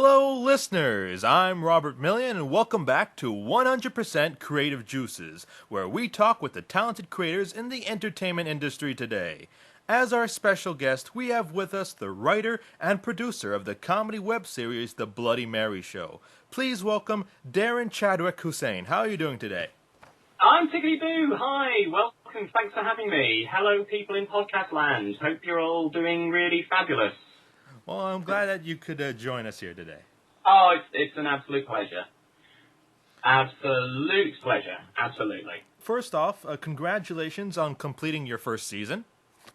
Hello, listeners. I'm Robert Millian, and welcome back to 100% Creative Juices, where we talk with the talented creators in the entertainment industry today. As our special guest, we have with us the writer and producer of the comedy web series The Bloody Mary Show. Please welcome Darren Chadwick-Hussein. How are you doing today? I'm Tickety-Boo. Hi, welcome. Thanks for having me. Hello, people in podcast land. Hope you're all doing really fabulous. Well, I'm glad that you could join us here today. Oh, it's an absolute pleasure. Absolute pleasure. Absolutely. First off, congratulations on completing your first season.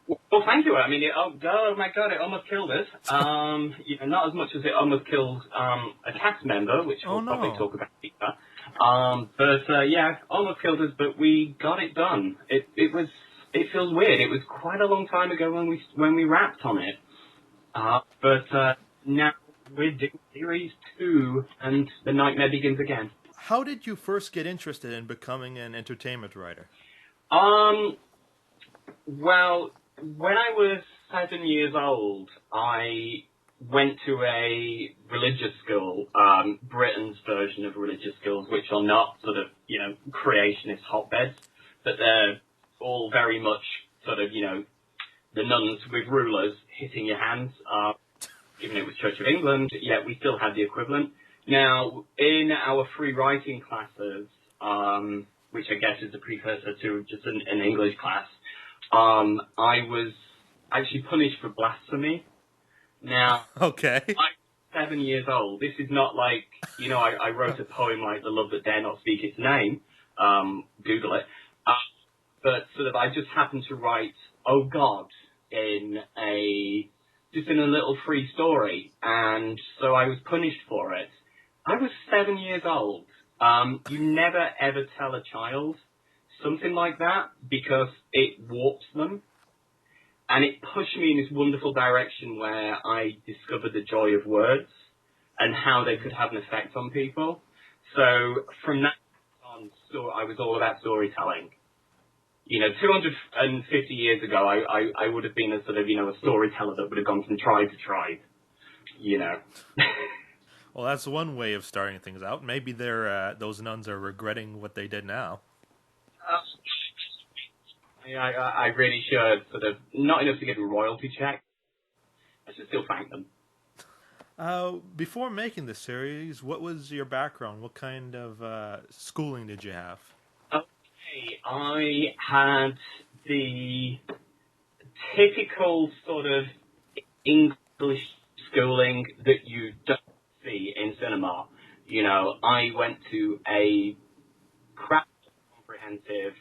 Well, thank you. I mean, oh my God, it almost killed us. Not as much as it almost killed a cast member, which we'll probably talk about later. Yeah, almost killed us, but we got it done. It feels weird. It was quite a long time ago when we wrapped on it. But now we're doing Series 2, and the nightmare begins again. How did you first get interested in becoming an entertainment writer? Well, when I was 7 years old, I went to a religious school, Britain's version of religious schools, which are not sort of, creationist hotbeds, but they're all very much sort of, the nuns with rulers hitting your hands, given it was Church of England, yet we still had the equivalent. Now, in our free writing classes, which I guess is a precursor to just an English class, I was actually punished for blasphemy. Now, okay. I'm 7 years old. This is not like, I wrote a poem like The Love That Dare Not Speak Its Name. Google it. But sort of I just happened to write, oh God, in a little free story. And so I was punished for it. I was 7 years old. You never ever tell a child something like that because it warps them. And it pushed me in this wonderful direction where I discovered the joy of words and how they could have an effect on people. So from that on, I was all about storytelling. 250 years ago, I would have been a sort of, a storyteller that would have gone from tribe to tribe, Well, that's one way of starting things out. Maybe those nuns are regretting what they did now. I really should sort of, not enough to give a royalty check. I should still thank them. Before making the series, what was your background? What kind of schooling did you have? Okay, I had the typical sort of English schooling that you don't see in cinema. I went to a craft comprehensive,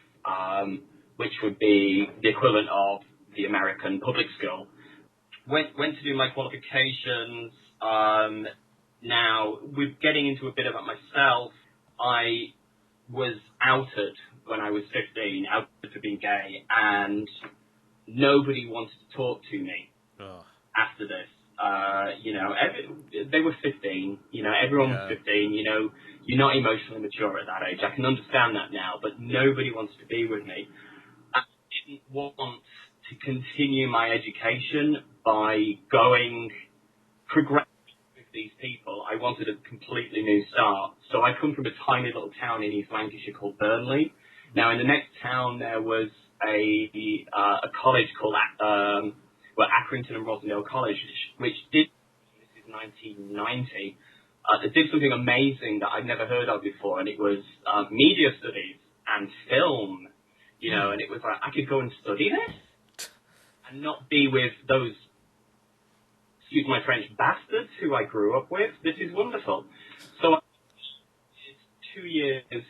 which would be the equivalent of the American public school. Went to do my qualifications. Now, with getting into a bit about myself, I was outed when I was 15, outed for being gay, and nobody wanted to talk to me after this. They were 15, everyone was 15, you're not emotionally mature at that age. I can understand that now, but nobody wanted to be with me. I didn't want to continue my education by progressing with these people. I wanted a completely new start. So I come from a tiny little town in East Lancashire called Burnley. Now, in the next town, there was a college called Accrington and Rosendale College, which did, this is 1990, did something amazing that I'd never heard of before, and it was media studies and film, and it was like, I could go and study this and not be with those, excuse my French, bastards who I grew up with. This is wonderful. So I did 2 years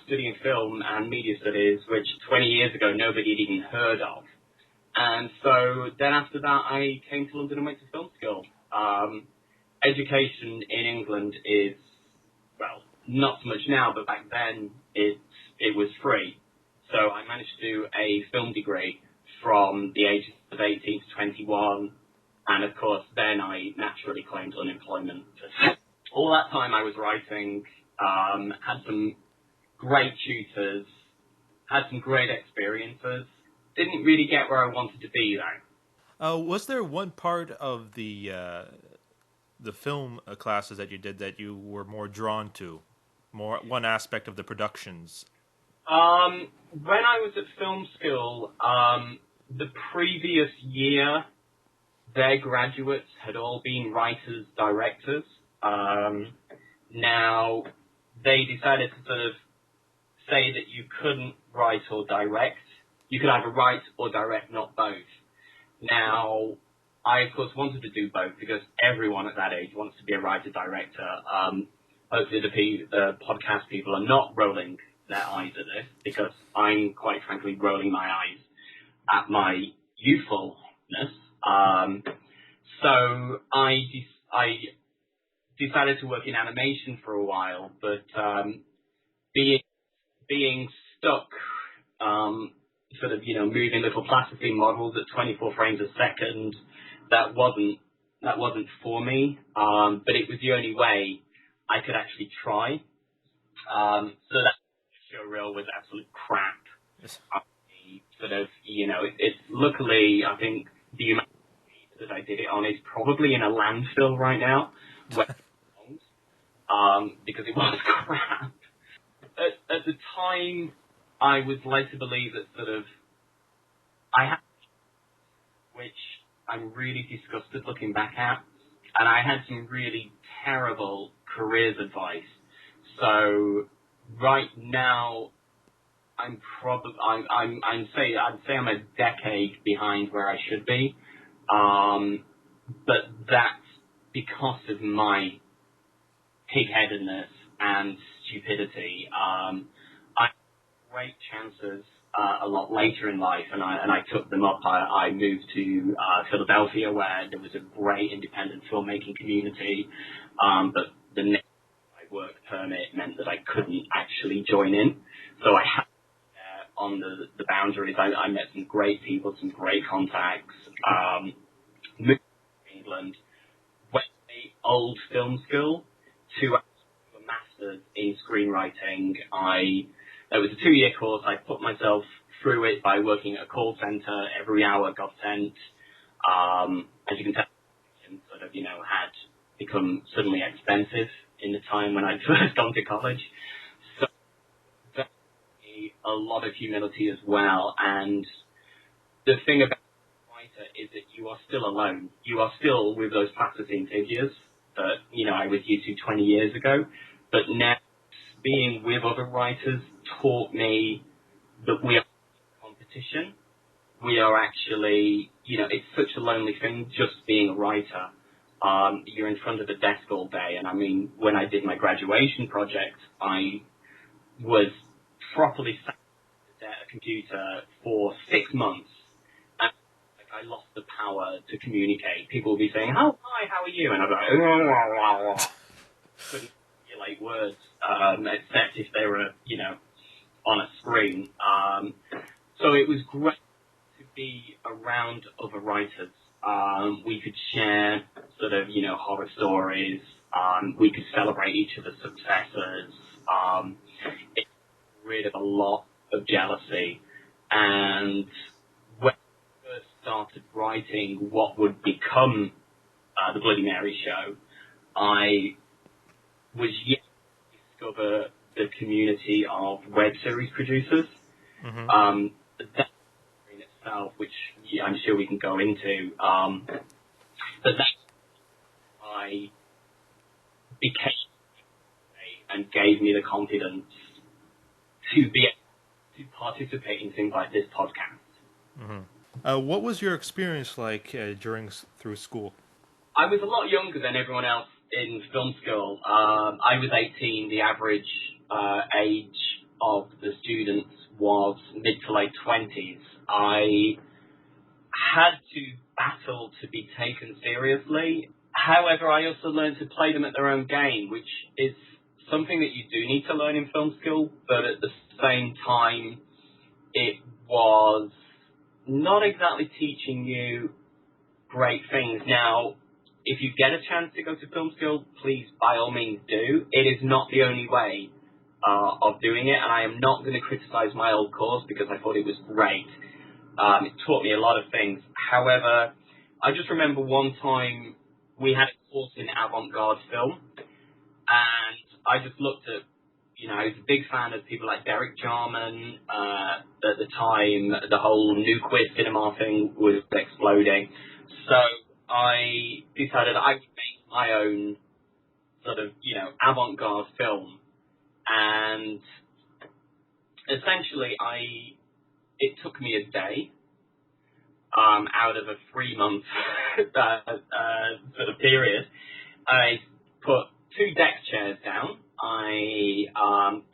studying film and media studies, which 20 years ago nobody had even heard of. And so then after that, I came to London and went to film school. Education in England is, well, not so much now, but back then it was free. So I managed to do a film degree from the ages of 18 to 21. And of course, then I naturally claimed unemployment. All that time I was writing, had some great tutors, had some great experiences. Didn't really get where I wanted to be, though. Was there one part of the film classes that you did that you were more drawn to? More one aspect of the productions? When I was at film school, the previous year, their graduates had all been writers, directors. Now, they decided to sort of say that you couldn't write or direct. You could either write or direct, not both. Now, I, of course, wanted to do both because everyone at that age wants to be a writer-director. Hopefully the podcast people are not rolling their eyes at this because I'm, quite frankly, rolling my eyes at my youthfulness. So I decided to work in animation for a while, but being stuck, sort of, moving little plasticine models at 24 frames a second, that wasn't for me. But it was the only way I could actually try. So that showreel was absolute crap. Yes. Sort of, it's luckily, I think the amount that I did it on is probably in a landfill right now, where it belongs, because it was crap. At the time, I was led to believe that sort of I had, which I'm really disgusted looking back at, and I had some really terrible careers advice. So right now, I'd say I'm a decade behind where I should be, but that's because of my pig-headedness and stupidity. I had great chances a lot later in life, and I took them up. I moved to Philadelphia, where there was a great independent filmmaking community, but the next work permit meant that I couldn't actually join in. So I had on the boundaries. I met some great people, some great contacts. Moved to England, went to the old film school to a master's in screenwriting. It was a 2-year course. I put myself through it by working at a call center. Every hour got sent. As you can tell, sort of, had become suddenly expensive in the time when I'd first gone to college. So definitely a lot of humility as well. And the thing about writer is that you are still alone. You are still with those plasticine figures that, I was used to 20 years ago. But now being with other writers taught me that we are in competition. We are actually, it's such a lonely thing just being a writer. You're in front of a desk all day. And I mean, when I did my graduation project, I was properly sat at a computer for 6 months. And I lost the power to communicate. People would be saying, "Oh, hi, how are you?" And I'd be like, couldn't articulate words, except if they were, on a screen. So it was great to be around other writers. We could share sort of, horror stories. We could celebrate each other's successes. It got rid of a lot of jealousy. And when I first started writing what would become the Bloody Mary show, I was yet to discover the community of web series producers. Mm-hmm. That in itself, which I'm sure we can go into, but that's I became and gave me the confidence to be able to participate in things like this podcast. Mm-hmm. What was your experience like through school? I was a lot younger than everyone else in film school. I was 18. The average age of the students was mid to late 20s. I had to battle to be taken seriously. However, I also learned to play them at their own game, which is something that you do need to learn in film school, but at the same time, it was not exactly teaching you great things. Now, if you get a chance to go to film school, please, by all means, do. It is not the only way of doing it, and I am not going to criticize my old course because I thought it was great. It taught me a lot of things. However, I just remember one time we had a course in avant-garde film, and I just looked at, I was a big fan of people like Derek Jarman. At the time, the whole new queer cinema thing was exploding. So I decided I would make my own sort of, avant-garde film. And essentially, it took me a day out of a 3-month sort of period. I put 2 deck chairs down. I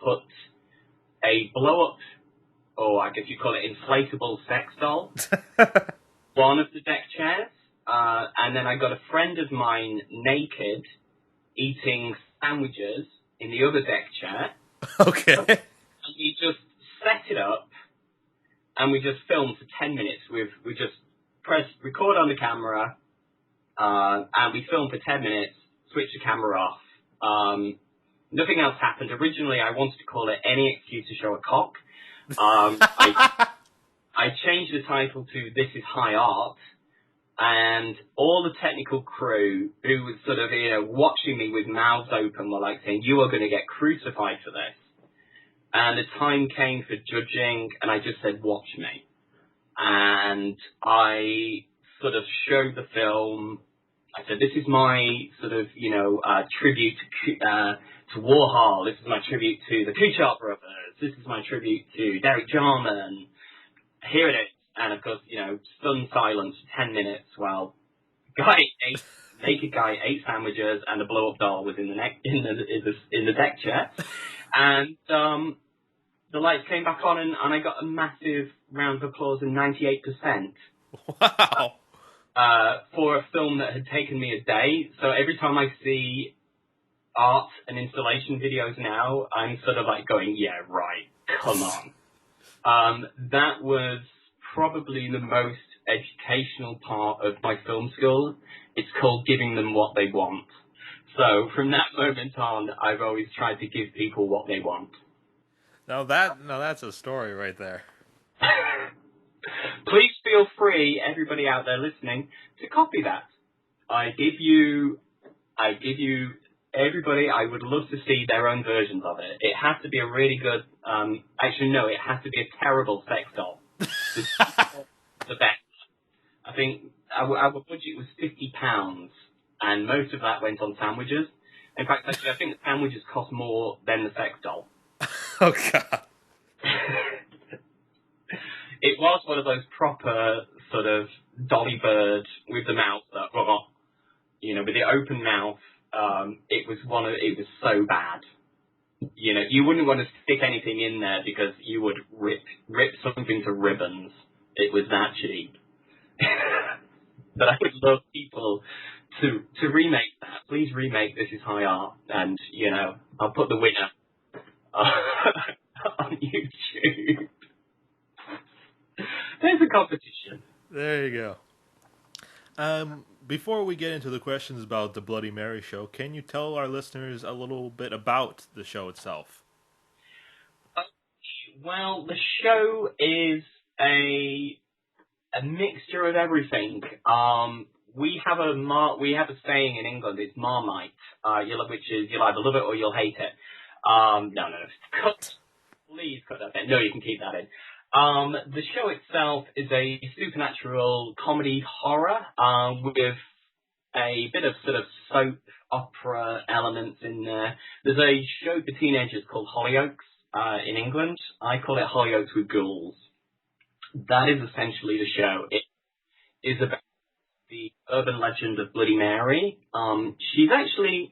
put a blow-up, or I guess you call it inflatable sex doll, one of the deck chairs, and then I got a friend of mine naked eating sandwiches in the other deck chair. Okay. And we just set it up, and we just filmed for 10 minutes. We just pressed record on the camera, and we filmed for 10 minutes, switched the camera off. Nothing else happened. Originally, I wanted to call it Any Excuse to Show a Cock. I changed the title to This is High Art, and all the technical crew who was sort of, watching me with mouths open were like saying, "You are going to get crucified for this." And the time came for judging, and I just said, "Watch me." And I sort of showed the film. I said, "This is my sort of, tribute to Warhol. This is my tribute to the Kuchar brothers. This is my tribute to Derek Jarman. Here it is." And of course, stunned silence for 10 minutes while naked guy ate sandwiches and the blow-up doll was in the deck chair. And the lights came back on, and I got a massive round of applause and 98%. Wow. For a film that had taken me a day. So every time I see art and installation videos now, I'm sort of like going, yeah, right, come on. That was probably the most educational part of my film school. It's called giving them what they want. So from that moment on, I've always tried to give people what they want. Now that's a story right there. Please feel free, everybody out there listening, to copy that. I give you, everybody, I would love to see their own versions of it. It has to be a really good, actually no, it has to be a terrible sex doll. The best. I think our budget was £50, and most of that went on sandwiches. In fact, actually, I think the sandwiches cost more than the sex doll. Oh, God. It was one of those proper sort of dolly bird with the mouth that, with the open mouth. It was so bad. You wouldn't want to stick anything in there because you would rip something to ribbons. It was that cheap. But I would love people to remake that. Please remake This Is High Art, and I'll put the winner on YouTube. There's a competition. There you go. Before we get into the questions about the Bloody Mary show, can you tell our listeners a little bit about the show itself? Well, the show is a mixture of everything. We have a saying in England. It's Marmite, which is you'll either love it or you'll hate it. No. Please cut that in. No, you can keep that in. The show itself is a supernatural comedy horror with a bit of sort of soap opera elements in there. There's a show for teenagers called Hollyoaks in England. I call it Hollyoaks with Ghouls. That is essentially the show. It is about the urban legend of Bloody Mary. She's actually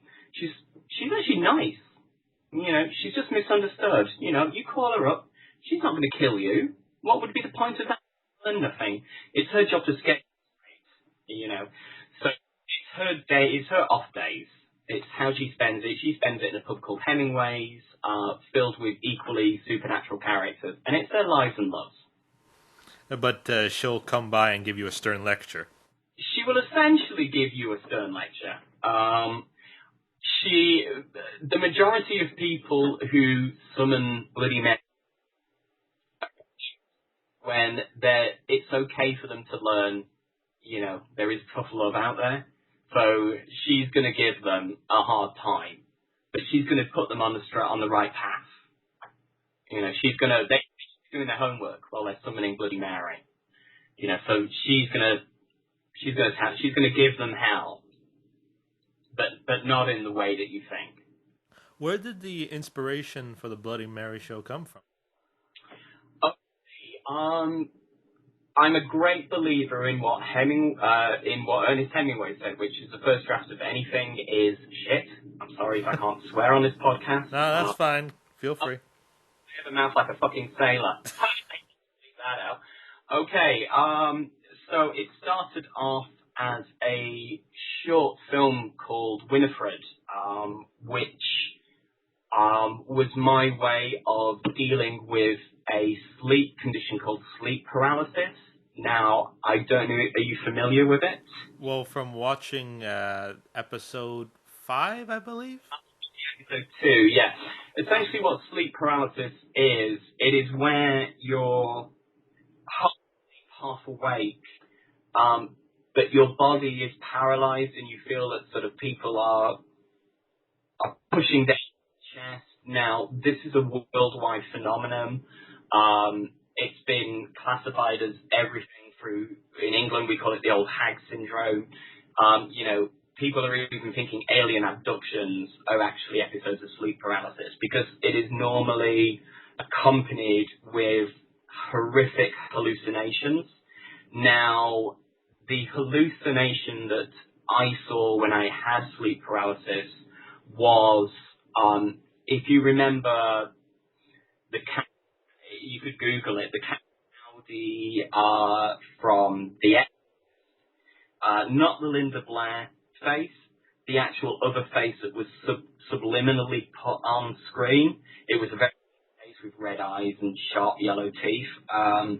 nice. She's just misunderstood. You call her up. She's not going to kill you. What would be the point of that? Nothing. It's her job to scare you. So it's her day. It's her off days. It's how she spends it. She spends it in a pub called Hemingway's, filled with equally supernatural characters, and it's their lives and loves. But she'll come by and give you a stern lecture. She will essentially give you a stern lecture. The majority of people who summon Bloody Mary, when it's okay for them to learn, there is tough love out there. So she's going to give them a hard time, but she's going to put them on the right path. You know, they're doing their homework while they're summoning Bloody Mary. You know, so she's going to give them hell, but not in the way that you think. Where did the inspiration for the Bloody Mary show come from? Okay, I'm a great believer in what Ernest Hemingway said, which is the first draft of anything is shit. I'm sorry if I can't swear on this podcast. No, that's fine. Feel free. I have a mouth like a fucking sailor. Take that out. Okay, so it started off as a short film called Winifred, which was my way of dealing with a sleep condition called sleep paralysis. Now, I don't know, are you familiar with it? Well, from watching episode 5, I believe? Episode 2, yes. Essentially what sleep paralysis is, it is where you're half awake, but your body is paralyzed and you feel that sort of people are pushing down your chest. Now, this is a worldwide phenomenon. It's been classified as everything through, in England we call it the old hag syndrome. You know, people are even thinking alien abductions are actually episodes of sleep paralysis because it is normally accompanied with horrific hallucinations. Now, the hallucination that I saw when I had sleep paralysis was, if you remember the cat, you could Google it, the cat from the not the Linda Blair face, the actual other face that was subliminally put on screen. It was a very face with red eyes and sharp yellow teeth. I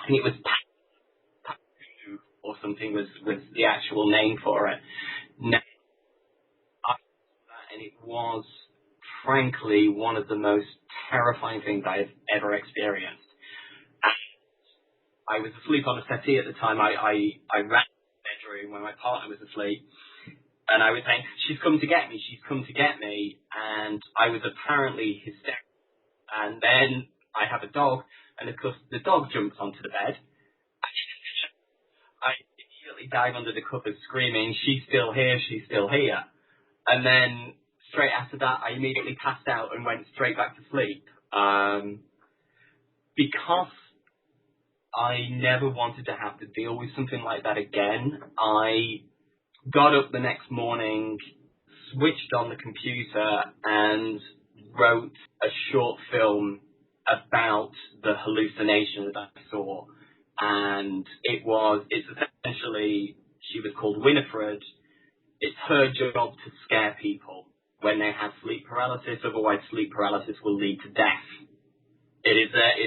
think it was Patu or something was the actual name for it. Now, I saw that and it was frankly one of the most terrifying things I have ever experienced. I was asleep on a settee at the time. I ran to the bedroom when my partner was asleep, and I was saying, she's come to get me, and I was apparently hysterical. And then I have a dog, and of course the dog jumps onto the bed. I immediately dive under the covers screaming, she's still here. And then straight after that, I immediately passed out and went straight back to sleep. Because I never wanted to have to deal with something like that again, I got up the next morning, switched on the computer, and wrote a short film about the hallucination that I saw. And it's essentially, she was called Winifred. It's her job to scare people when they have sleep paralysis, otherwise sleep paralysis will lead to death. It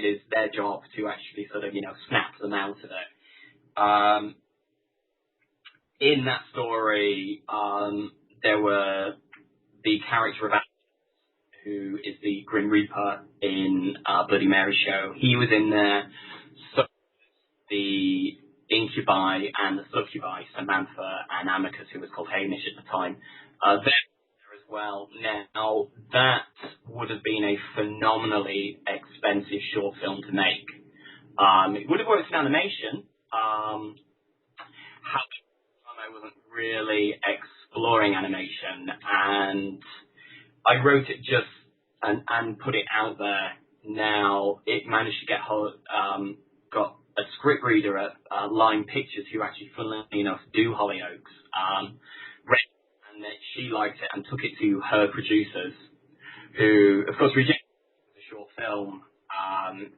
is their job to actually sort of, snap them out of it. In that story, there were the character of Alex, who is the Grim Reaper in Bloody Mary show. He was in there. So the incubi and the succubi, Samantha and Amicus, who was called Hamish at the time, they're there as well. Now, that would have been a phenomenally expensive short film to make. It would have worked in animation. However, I wasn't really exploring animation, and I wrote it just and put it out there. Now, it managed to get got a script reader at Line Pictures, who actually, funnily enough, do Hollyoaks, and that she liked it and took it to her producers, who, of course, rejected the short film, and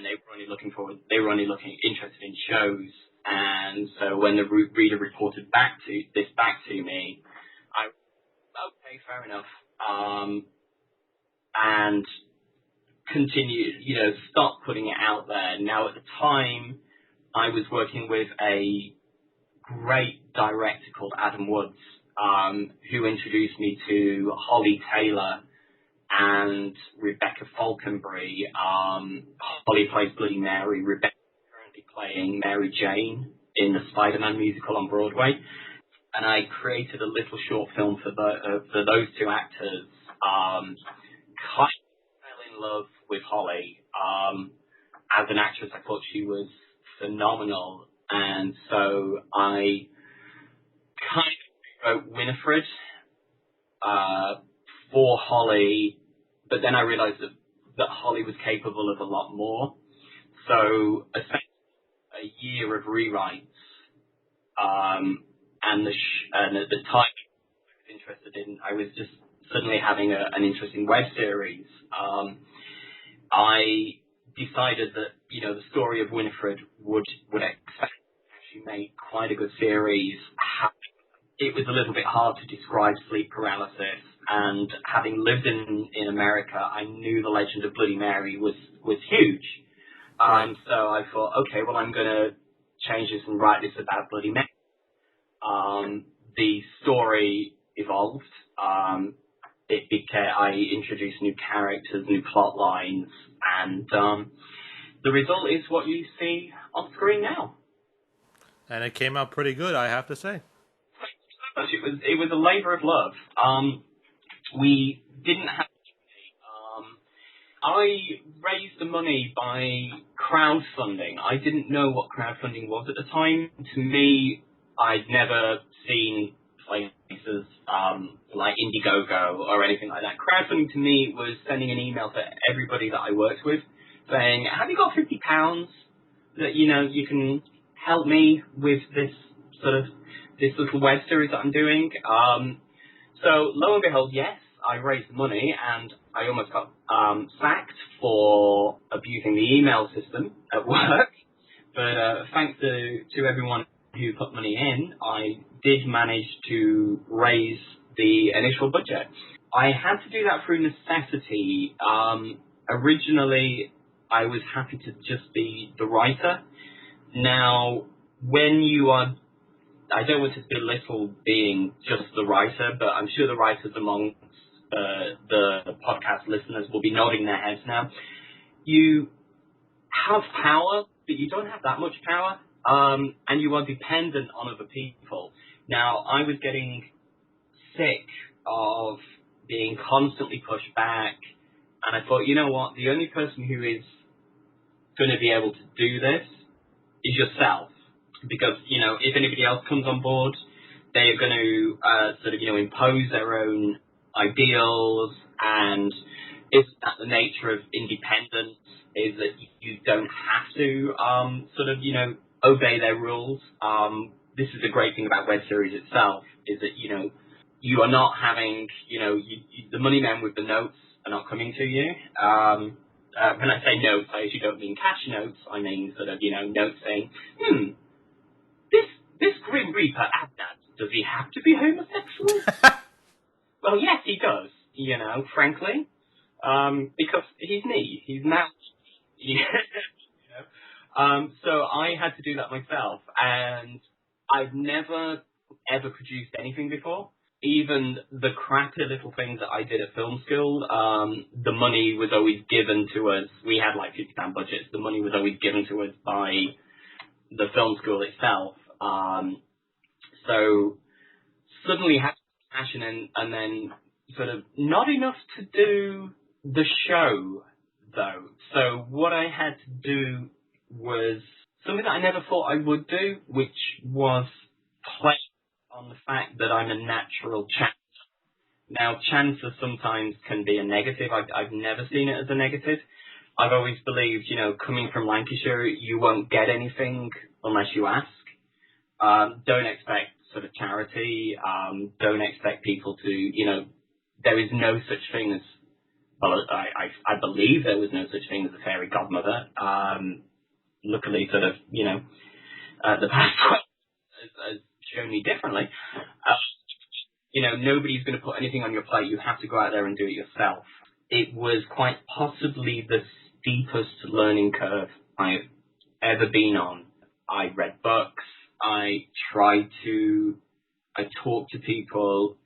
they were only looking interested in shows. And so when the reader reported back to me, I okay, fair enough, and continued, stop putting it out there. Now, at the time, I was working with a great director called Adam Woods, who introduced me to Holly Taylor and Rebecca Falconbury. Holly plays Bloody Mary. Rebecca is currently playing Mary Jane in the Spider-Man musical on Broadway. and I created a little short film for those two actors. Kind of fell in love with Holly. As an actress, I thought she was phenomenal, and so I kind of wrote Winifred for Holly, but then I realized that Holly was capable of a lot more. So essentially, a year of rewrites, and at the time I was interested in, I was just suddenly having an interesting web series. I decided that the story of Winifred would actually make quite a good series. It was a little bit hard to describe sleep paralysis, and having lived in America, I knew the legend of Bloody Mary was huge. So I thought, okay, well, I'm going to change this and write this about Bloody Mary. The story evolved. I introduced new characters, new plot lines, and the result is what you see on screen now. And it came out pretty good, I have to say. Thank you so much. It was a labor of love. We didn't have I raised the money by crowdfunding. I didn't know what crowdfunding was at the time. To me, I'd never seen places like Indiegogo or anything like that. Crowdfunding to me was sending an email to everybody that I worked with saying, have you got £50 that, you can help me with this little web series that I'm doing? So lo and behold, yes, I raised the money, and I almost got sacked for abusing the email system at work. But thanks to everyone who put money in, I did manage to raise the initial budget. I had to do that through necessity. Originally, I was happy to just be the writer. Now, when you are, I don't want to belittle being just the writer, but I'm sure the writers among the podcast listeners will be nodding their heads now. You have power, but you don't have that much power, and you are dependent on other people. Now, I was getting sick of being constantly pushed back, and I thought, you know what, the only person who is going to be able to do this is yourself, because, if anybody else comes on board, they are going to impose their own ideals, and isn't that the nature of independence, is that you don't have to obey their rules. This is the great thing about web series itself, is that you are not having the money men with the notes are not coming to you. When I say notes, I actually don't mean cash notes. I mean notes saying, this Grim Reaper Adnan, does he have to be homosexual? Well, yes, he does, frankly, because he's me. He's now, So I had to do that myself, and I've never, ever produced anything before. Even the crappy little things that I did at film school, the money was always given to us. We had like £50 budgets. The money was always given to us by the film school itself. So suddenly had passion and then sort of not enough to do the show, though. So what I had to do was something that I never thought I would do, which was play on the fact that I'm a natural chancer. Now, chancer sometimes can be a negative. I've never seen it as a negative. I've always believed, coming from Lancashire, you won't get anything unless you ask. Don't expect sort of charity. Don't expect people to, there is no such thing as, well, I believe there was no such thing as a fairy godmother. Luckily, sort of, the past has shown me differently. Nobody's going to put anything on your plate. You have to go out there and do it yourself. It was quite possibly the steepest learning curve I've ever been on. I read books. I talk to people,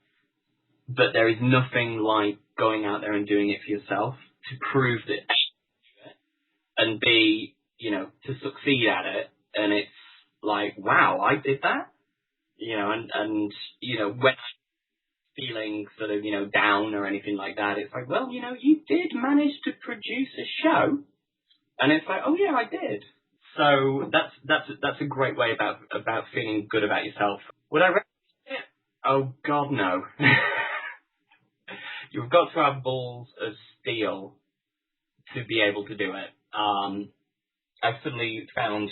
but there is nothing like going out there and doing it for yourself to prove that A, you do it, and B, to succeed at it. And it's like, wow, I did that. and when I'm feeling sort of, down or anything like that, it's like, well, you did manage to produce a show, and it's like, oh yeah, I did. So that's a great way about feeling good about yourself. Would I recommend it? Oh God, no. You've got to have balls of steel to be able to do it. I suddenly found,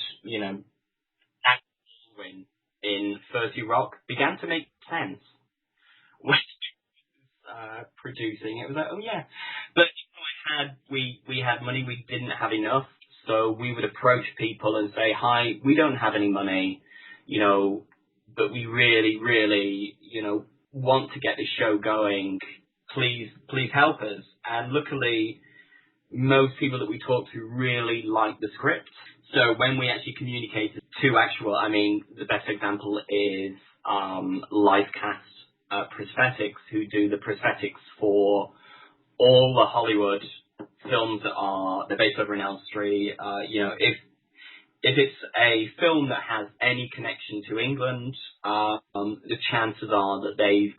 acting in 30 Rock began to make sense when producing. It was like, oh yeah, but we had money, we didn't have enough, so we would approach people and say, hi, we don't have any money, but we really, really, want to get this show going. Please help us. And luckily, most people that we talked to really liked the script. So when we actually communicated to the best example is Livecast Prosthetics, who do the prosthetics for all the Hollywood films they're based over in Elstree. If it's a film that has any connection to England, the chances are that they've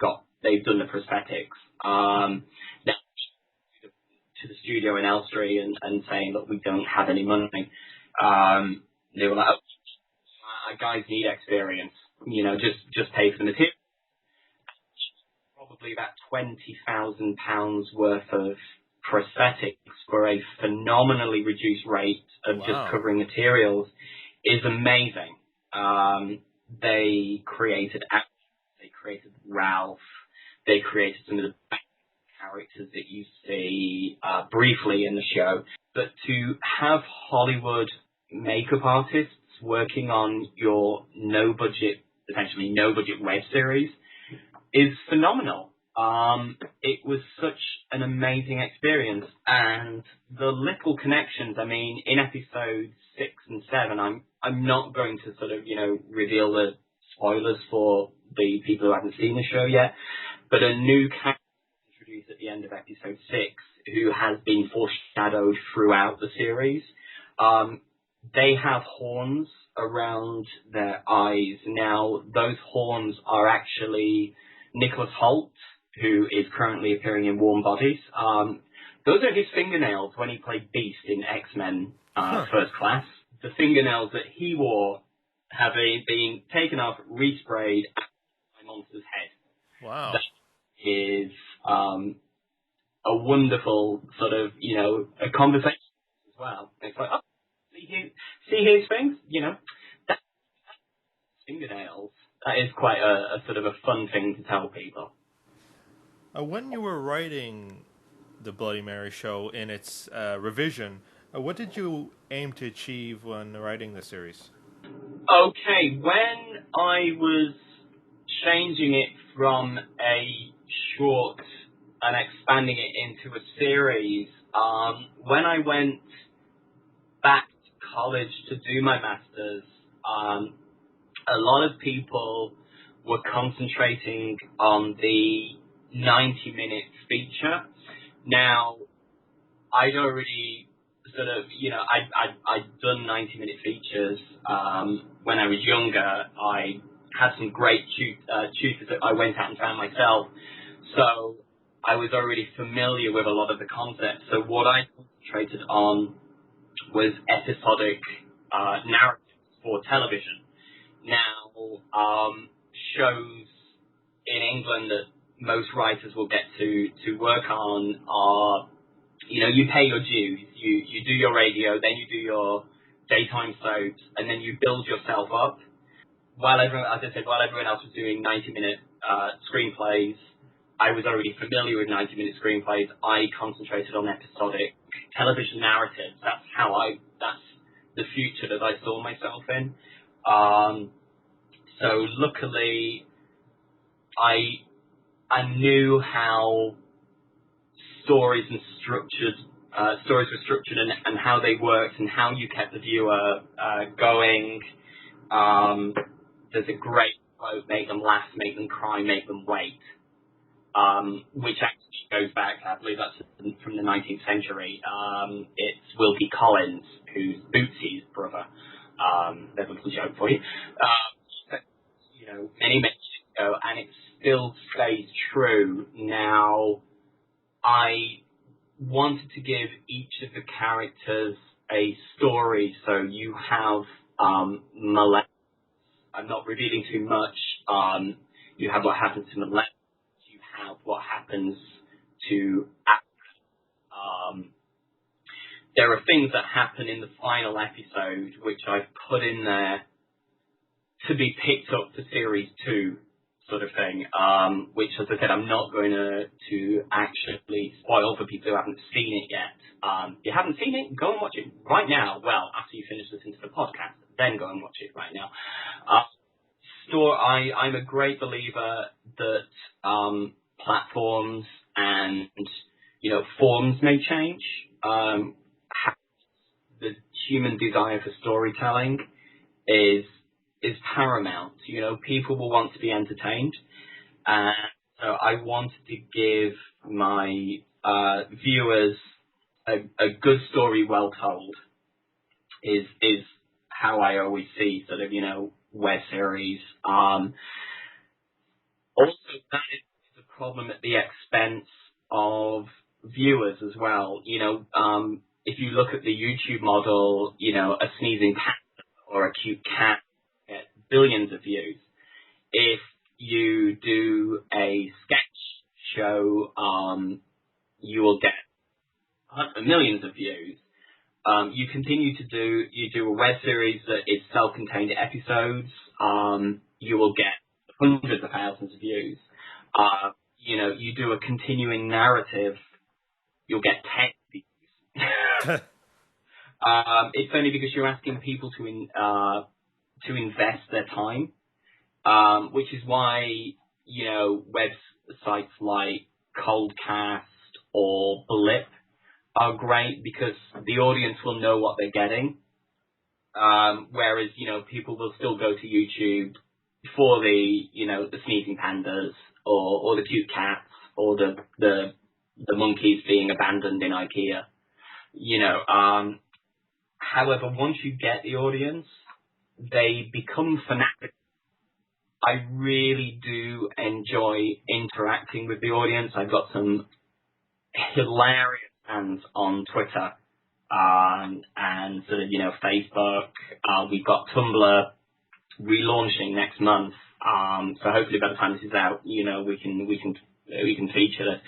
done the prosthetics. Now, to the studio in Elstree and saying, look, we don't have any money. They were like, oh, guys need experience. Just pay for the material. Probably about £20,000 worth of prosthetics for a phenomenally reduced rate of just covering materials is amazing. They created Ralph. They created some of the characters that you see briefly in the show. But to have Hollywood makeup artists working on your essentially no budget web series is phenomenal. It was such an amazing experience, and the little connections. In episodes 6 and 7, I'm not going to sort of reveal the spoilers for the people who haven't seen the show yet, but a new character introduced at the end of episode 6 who has been foreshadowed throughout the series. They have horns around their eyes. Now, those horns are actually Nicholas Hoult, who is currently appearing in Warm Bodies. Those are his fingernails when he played Beast in X-Men First Class. The fingernails that he wore have been taken off, resprayed, on my monster's head. Wow. That is a wonderful sort of, a conversation as well. It's like, oh, see his things? That's fingernails. That is quite a sort of a fun thing to tell people. When you were writing the Bloody Mary show in its revision, what did you aim to achieve when writing the series? Okay, when I was changing it from a short and expanding it into a series, when I went back to college to do my master's, a lot of people were concentrating on the 90-minute feature. Now, I'd already sort of, I'd done 90-minute features when I was younger. I had some great tutors that I went out and found myself. So I was already familiar with a lot of the concepts. So what I concentrated on was episodic narratives for television. Now, shows in England that most writers will get to work on are, you pay your dues. You do your radio, then you do your daytime soaps, and then you build yourself up. While everyone else was doing 90-minute screenplays, I was already familiar with 90-minute screenplays. I concentrated on episodic television narratives. That's the future that I saw myself in. So luckily, I knew how stories were structured and how they worked and how you kept the viewer going. There's a great quote: "Make them laugh, make them cry, make them wait," which actually goes back, I believe that's from the 19th century. It's Wilkie Collins, who's Bootsy's brother. There's a little joke for you. many years ago, and it still stays true. Now, I wanted to give each of the characters a story, so you have Malek. I'm not revealing too much. You have what happens to Malek. You have what happens to there are things that happen in the final episode which I've put in there to be picked up for series 2 sort of thing, which, as I said, I'm not going to actually spoil for people who haven't seen it yet. If you haven't seen it, go and watch it right now. Well, after you finish listening to the podcast, then go and watch it right now. I'm a great believer that platforms and, forms may change. The human desire for storytelling is paramount. People will want to be entertained. So I wanted to give my viewers a good story well told is how I always see sort of, web series. Also, that is a problem at the expense of viewers as well. If you look at the YouTube model, a sneezing panda or a cute cat get billions of views. If you do a sketch show, you will get millions of views. You do a web series that is self-contained episodes, you will get hundreds of thousands of views. You do a continuing narrative, you'll get 10 views. It's only because you're asking people to invest their time, which is why, websites like Coldcast or Blip are great because the audience will know what they're getting. Whereas, people will still go to YouTube for the sneezing pandas or the cute cats or the monkeys being abandoned in IKEA. However, once you get the audience, they become fanatical. I really do enjoy interacting with the audience. I've got some hilarious fans on Twitter and sort of, Facebook. We've got Tumblr relaunching next month. So hopefully by the time this is out, we can feature this.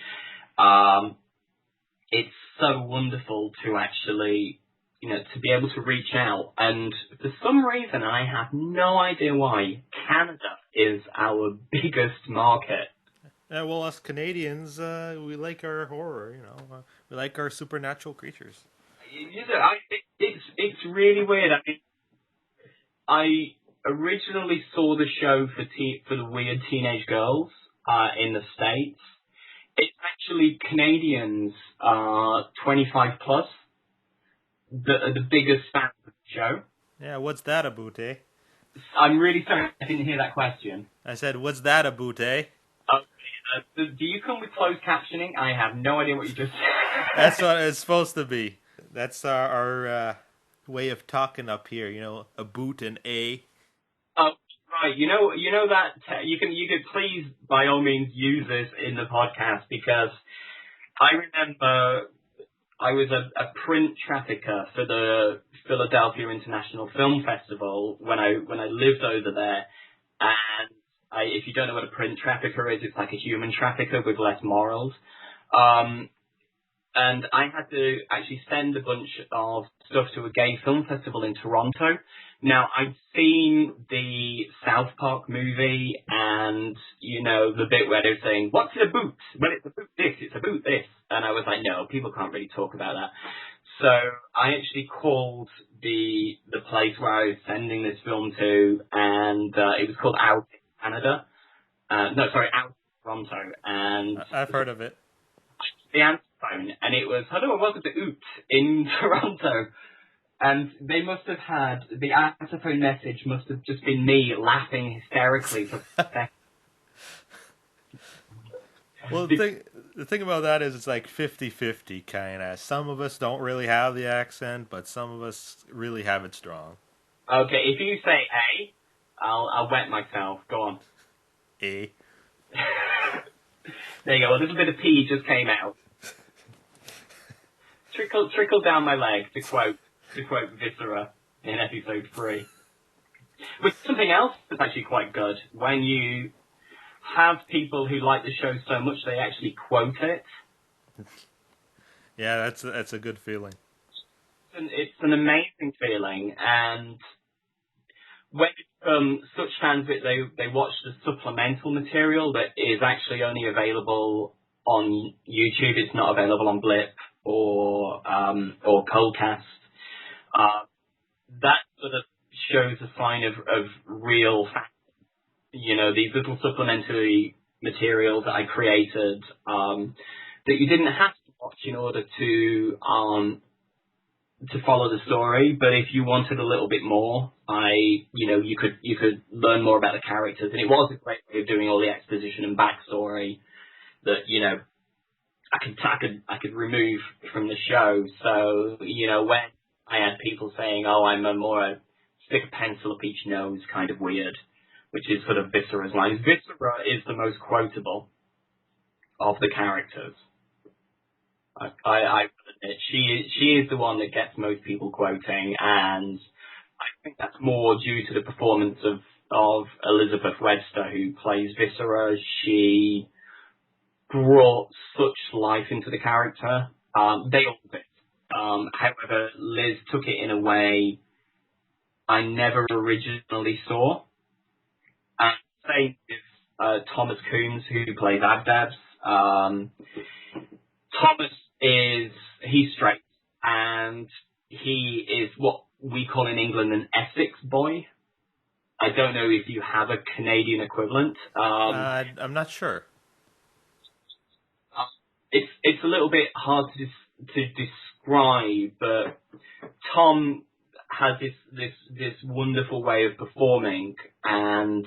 It's so wonderful to actually, to be able to reach out. And for some reason, I have no idea why, Canada is our biggest market. Yeah, well, us Canadians, we like our horror, we like our supernatural creatures. It's really weird. I originally saw the show for the weird teenage girls in the States. It's actually Canadians 25 plus that are the biggest fans of the show. Yeah, what's that about, eh? I'm really sorry I didn't hear that question. I said, what's that about, eh? Do you come with closed captioning? I have no idea what you just said. That's what it's supposed to be. That's our way of talking up here, a boot and a. Oh, right. You know that you could please by all means use this in the podcast because I remember I was a print trafficker for the Philadelphia International Film Festival when I lived over there, and if you don't know what a print trafficker is, it's like a human trafficker with less morals. And I had to actually send a bunch of stuff to a gay film festival in Toronto. Now, I'd seen the South Park movie and, the bit where they're saying, what's in a boot? Well, it's a boot this, it's a boot this. And I was like, no, people can't really talk about that. So I actually called the place where I was sending this film to, and it was called Out Canada. Out Toronto. And I've heard of it. The answer phone, and it was, hello and welcome to Oot in Toronto. And they must have had, the answer phone message must have just been me laughing hysterically for seconds. Well, the thing about that is it's like 50-50 kind of. Some of us don't really have the accent, but some of us really have it strong. Okay, if you say A, I'll wet myself. Go on. A. There you go. A little bit of pee just came out. Trickle down my leg, to quote Viscera in episode 3. Which is something else that's actually quite good. When you have people who like the show so much they actually quote it. Yeah, that's a good feeling. It's an amazing feeling, and when such fans that they watch the supplemental material that is actually only available on YouTube. It's not available on Blip or Coldcast. That sort of shows a sign of real fact. You know, these little supplementary materials that I created that you didn't have to watch in order to follow the story, but if you wanted a little bit more, you could learn more about the characters, and it was a great way of doing all the exposition and backstory that I could remove from the show. So when I had people saying, "Oh, I'm a more stick a pencil up each nose," kind of weird, which is sort of Viscera's line. Viscera is the most quotable of the characters. I admit, she is the one that gets most people quoting, and I think that's more due to the performance of Elizabeth Webster, who plays Viscera. She brought such life into the character. They all did. However, Liz took it in a way I never originally saw. Same with Thomas Coombs, who plays Abdabs. Thomas he's straight, and he is what we call in England an Essex boy. I don't know if you have a Canadian equivalent. I'm not sure. It's a little bit hard to describe, but Tom has this wonderful way of performing, and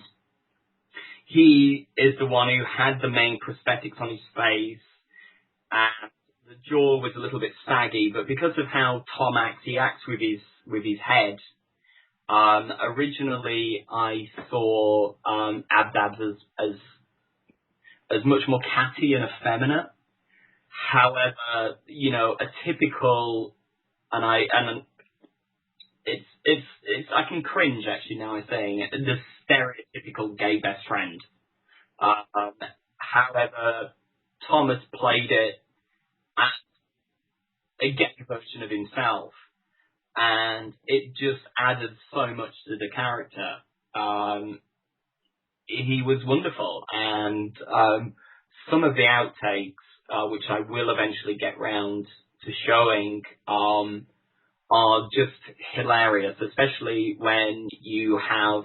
he is the one who had the main prosthetics on his face, and the jaw was a little bit saggy, but because of how Tom acts, he acts with his head. Originally, I saw Abdabs as much more catty and effeminate. However, a typical, it's I can cringe actually now I'm saying it, the stereotypical gay best friend. However, Thomas played it as a gay version of himself, and it just added so much to the character. He was wonderful, and some of the outtakes, which I will eventually get round to showing, are just hilarious, especially when you have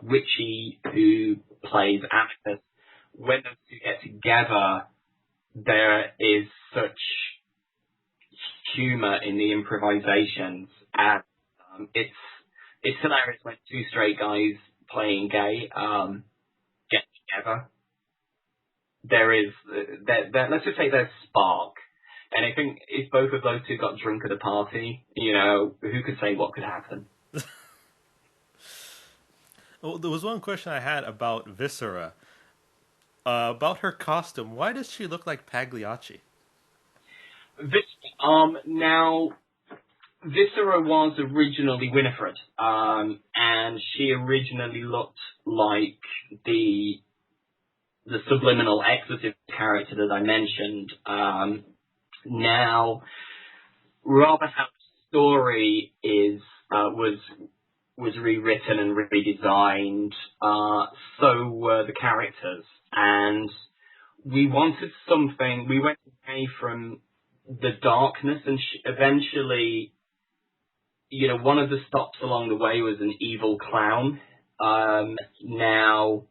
Richie, who plays Amicus. When those two get together, there is such humor in the improvisations, and it's hilarious when two straight guys playing gay get together. Let's just say there's spark. And I think if both of those two got drunk at a party, who could say what could happen? Well, there was one question I had about Viscera. About her costume. Why does she look like Pagliacci? Now, Viscera was originally Winifred, and she originally looked like the subliminal exorcist character that I mentioned. Now, rather how the story was rewritten and redesigned, so were the characters, and we wanted something. We went away from the darkness, and eventually, one of the stops along the way was an evil clown. Now,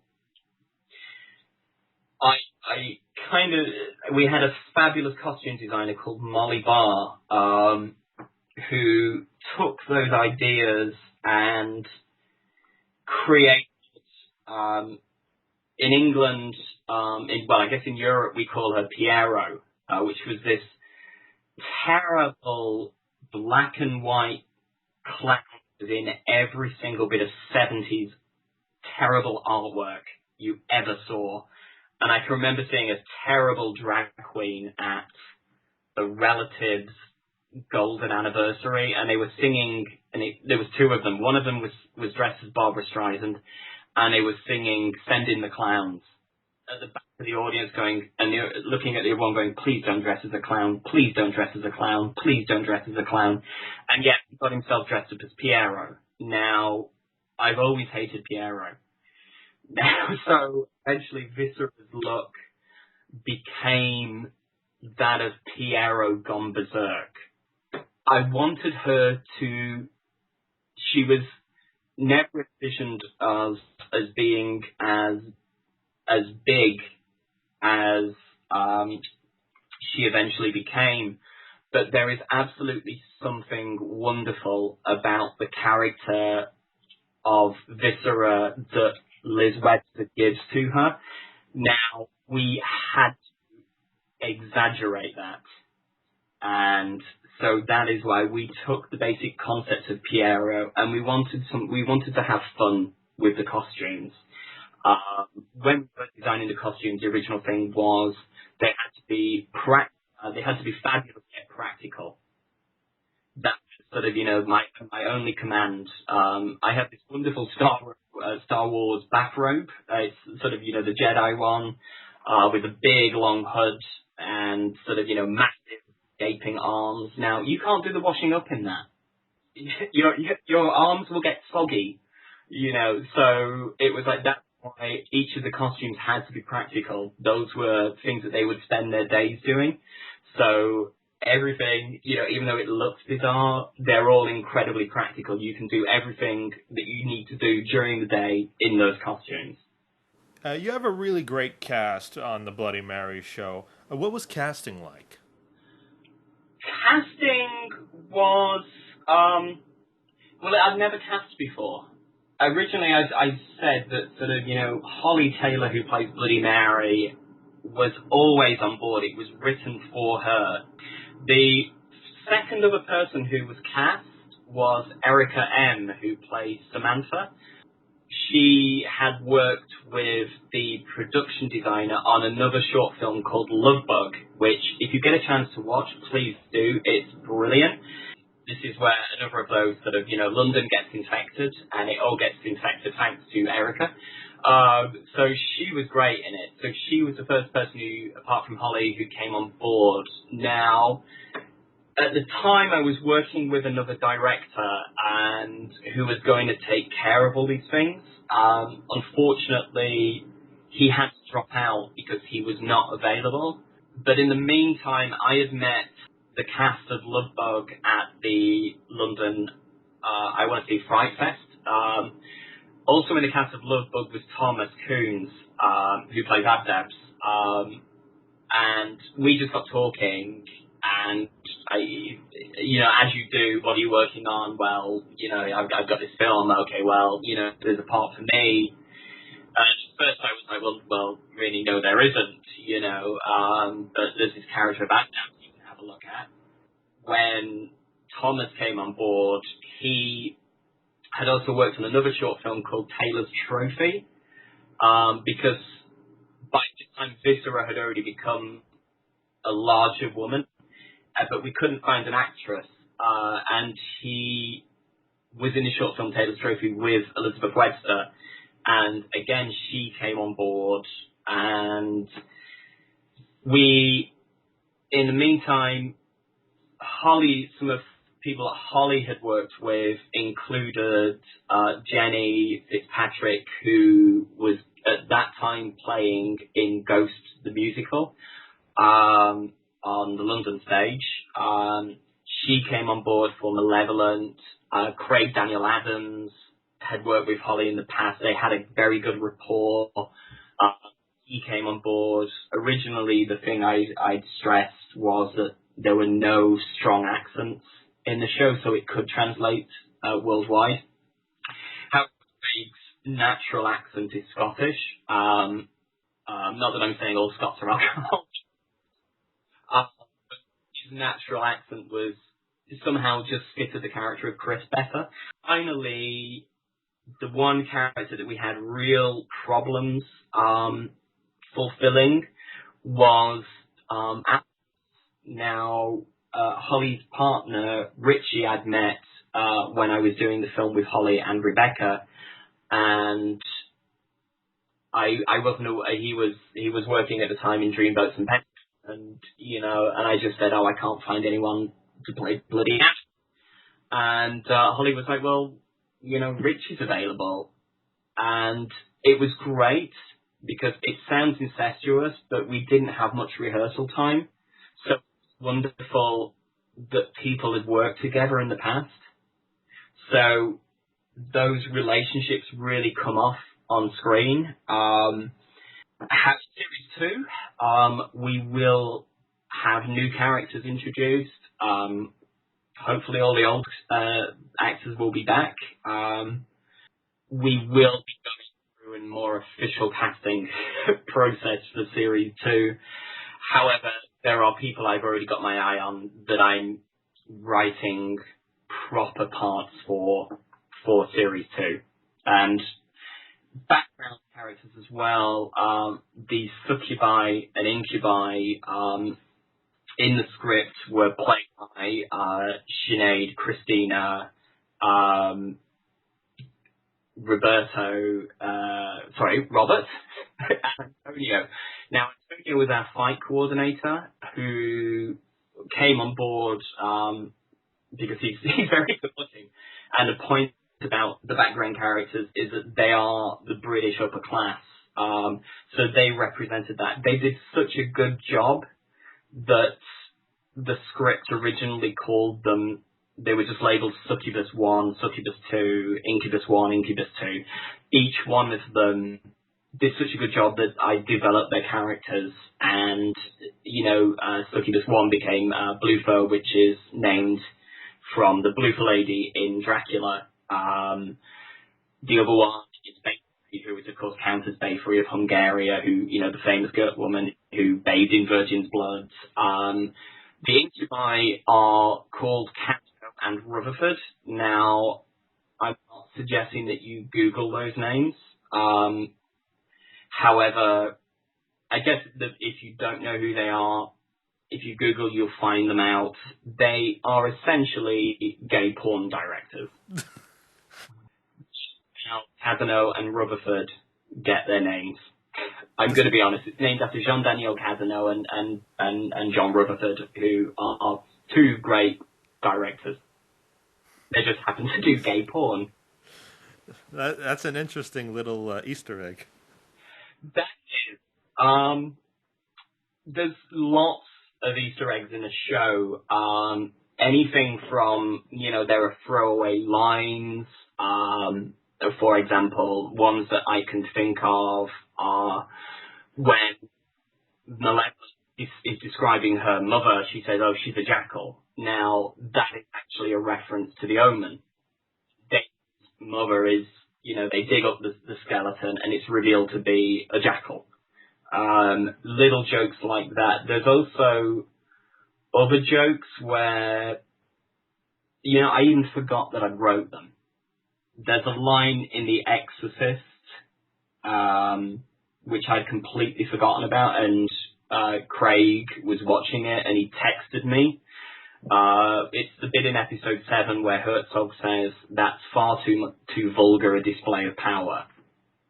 we had a fabulous costume designer called Molly Barr, who took those ideas and created, in England, I guess in Europe we call her Piero, which was this terrible black and white clown in every single bit of 70s terrible artwork you ever saw. And I can remember seeing a terrible drag queen at the relatives' golden anniversary, and they were singing, and there was two of them. One of them was dressed as Barbara Streisand, and they were singing "Send in the Clowns" at the back of the audience, going, and looking at the other one going, "Please don't dress as a clown, please don't dress as a clown, please don't dress as a clown." And yet he got himself dressed up as Piero. Now, I've always hated Piero. Now, so eventually Viscera's look became that of Piero gone berserk. I wanted her to, she was never envisioned as being as big as she eventually became, but there is absolutely something wonderful about the character of Viscera that Liz Webster gives to her. Now, we had to exaggerate that, and so that is why we took the basic concepts of Piero, and we wanted to have fun with the costumes. When we were designing the costumes, the original thing was they had to be fabulous yet practical. That's sort of, my only command. I have this wonderful Star Wars bathrobe. It's sort of, the Jedi one, with a big long hood and sort of, massive gaping arms. Now, you can't do the washing up in that. Your arms will get soggy, so it was like that. Why each of the costumes had to be practical. Those were things that they would spend their days doing. So everything, even though it looks bizarre, they're all incredibly practical. You can do everything that you need to do during the day in those costumes. You have a really great cast on the Bloody Mary show. What was casting like? Casting was, well, I've never cast before. Originally, I said that sort of, Holly Taylor, who plays Bloody Mary, was always on board. It was written for her. The second other person who was cast was Erica M., who plays Samantha. She had worked with the production designer on another short film called Love Bug, which, if you get a chance to watch, please do. It's brilliant. This is where another of those sort of, London gets infected, and it all gets infected thanks to Erica. So she was great in it. So she was the first person who, apart from Holly, who came on board. Now, at the time, I was working with another director and who was going to take care of all these things. Unfortunately, he had to drop out because he was not available. But in the meantime, I had met the cast of Love Bug at the London, I want to say Fright Fest. Also in the cast of Love Bug was Thomas Coons, who plays Abdabs. And we just got talking, and as you do, what are you working on? Well, I've got this film. Okay, well, there's a part for me. At first I was like, well, really, no, there isn't, but there's this character of Abdabs you can have a look at. When Thomas came on board, he had also worked on another short film called Taylor's Trophy, because by this time Viscera had already become a larger woman, but we couldn't find an actress, and he was in the short film Taylor's Trophy with Elizabeth Webster, and again she came on board, and in the meantime, Holly, some of people that Holly had worked with included Jenny Fitzpatrick, who was at that time playing in Ghost the Musical on the London stage. She came on board for Malevolent. Craig Daniel Adams had worked with Holly in the past. They had a very good rapport. He came on board. Originally, the thing I'd stressed was that there were no strong accents in the show, so it could translate worldwide. However, Craig's natural accent is Scottish. Not that I'm saying all Scots are alcoholics. His natural accent was somehow just fitted the character of Chris better. Finally, the one character that we had real problems fulfilling was now Holly's partner Richie I'd met when I was doing the film with Holly and Rebecca, and I wasn't aware he was working at the time in Dreamboats and Pets, and and I just said, oh, I can't find anyone to play bloody Ash. And Holly was like, well, Richie's available. And it was great because it sounds incestuous, but we didn't have much rehearsal time. So it's wonderful that people had worked together in the past. So those relationships really come off on screen. Series 2, we will have new characters introduced. Hopefully all the old actors will be back. We will be going through a more official casting process for Series 2. However, there are people I've already got my eye on that I'm writing proper parts for Series 2. And background characters as well. The succubi and incubi in the script were played by Sinead, Christina, Robert, and Antonio. Now, Antonio was our fight coordinator who came on board because he's very good looking. And the point about the background characters is that they are the British upper class. So they represented that. They did such a good job that the script originally called them, they were just labeled Succubus 1, Succubus 2, Incubus 1, Incubus 2. Each one of them did such a good job that I developed their characters, and, Succubus 1 became Blufo, which is named from the Blufo lady in Dracula. The other one is Bathory, who is, of course, Countess Bathory of Hungaria, who, the famous girt woman who bathed in virgin's blood. The incubi are called Catto and Rutherford. Now, I'm not suggesting that you Google those names. However, I guess that if you don't know who they are, if you Google, you'll find them out. They are essentially gay porn directors. Now, Casino and Rutherford get their names. I'm going to be honest, it's named after Jean-Daniel Casino and John Rutherford, who are two great directors. They just happen to do gay porn. That's an interesting little Easter egg. That is. There's lots of Easter eggs in the show. Anything from, there are throwaway lines. For example, ones that I can think of are when Malevolent is describing her mother, she says, oh, she's a jackal. Now, that is actually a reference to The Omen. Dane's mother is, they dig up the skeleton and it's revealed to be a jackal. Little jokes like that. There's also other jokes where, I even forgot that I wrote them. There's a line in The Exorcist, which I'd completely forgotten about, and Craig was watching it, and he texted me. It's the bit in episode 7 where Herzog says, that's far too vulgar a display of power.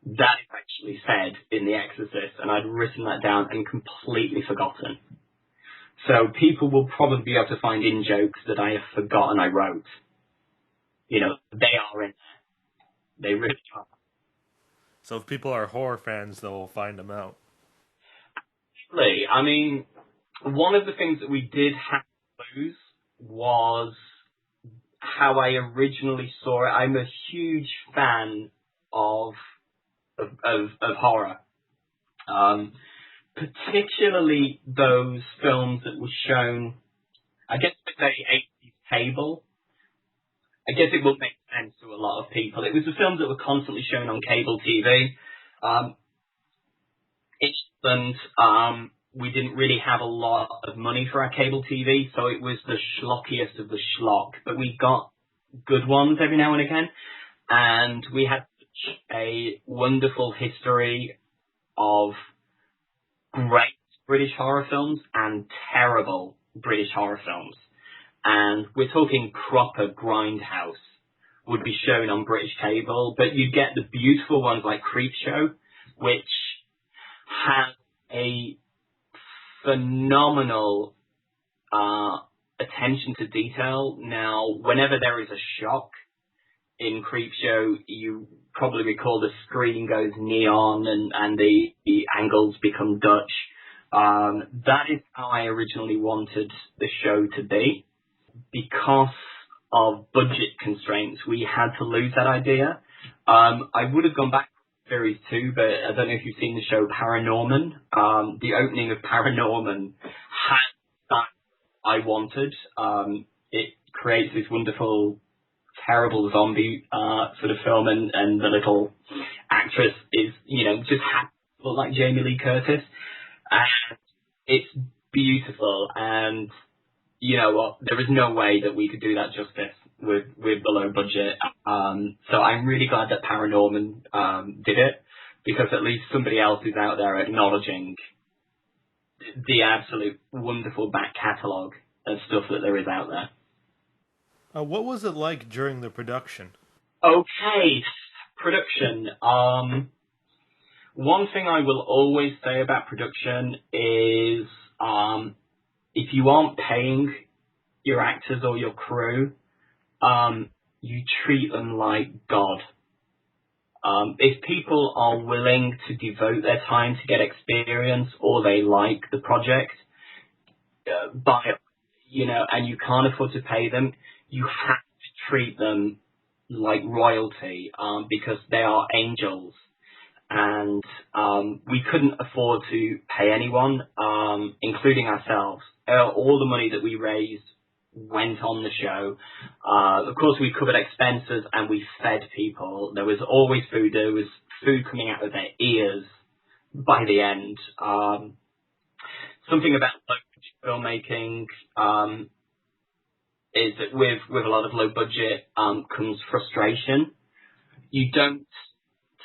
That is actually said in The Exorcist, and I'd written that down and completely forgotten. So people will probably be able to find in-jokes that I have forgotten I wrote. They are in there. They really are. So if people are horror fans, they'll find them out. Absolutely. I mean, one of the things that we did have to lose was how I originally saw it. I'm a huge fan of horror. Particularly those films that were shown, I guess with the 80s cable. I guess it would make sense to a lot of people. It was the films that were constantly shown on cable TV. In England, we didn't really have a lot of money for our cable TV, so it was the schlockiest of the schlock. But we got good ones every now and again. And we had such a wonderful history of great British horror films and terrible British horror films. And we're talking proper grindhouse would be shown on British cable, but you get the beautiful ones like Creepshow, which has a phenomenal attention to detail. Now, whenever there is a shock in Creepshow, you probably recall the screen goes neon and the angles become Dutch. That is how I originally wanted the show to be. Because of budget constraints, we had to lose that idea. I would have gone back to Series 2, but I don't know if you've seen the show Paranorman. The opening of Paranorman had that I wanted. It creates this wonderful, terrible zombie sort of film, and the little actress is, just happens to look like Jamie Lee Curtis. And it's beautiful, and you know what? There is no way that we could do that justice with the low budget. So I'm really glad that Paranorman did it, because at least somebody else is out there acknowledging the absolute wonderful back catalogue of stuff that there is out there. What was it like during the production? Okay, production. One thing I will always say about production is if you aren't paying your actors or your crew, you treat them like God. If people are willing to devote their time to get experience, or they like the project, and you can't afford to pay them, you have to treat them like royalty, because they are angels. And we couldn't afford to pay anyone, including ourselves. All the money that we raised went on the show. Of course, we covered expenses and we fed people. There was always food. There was food coming out of their ears by the end. Something about low-budget filmmaking is that with a lot of low budget comes frustration. You don't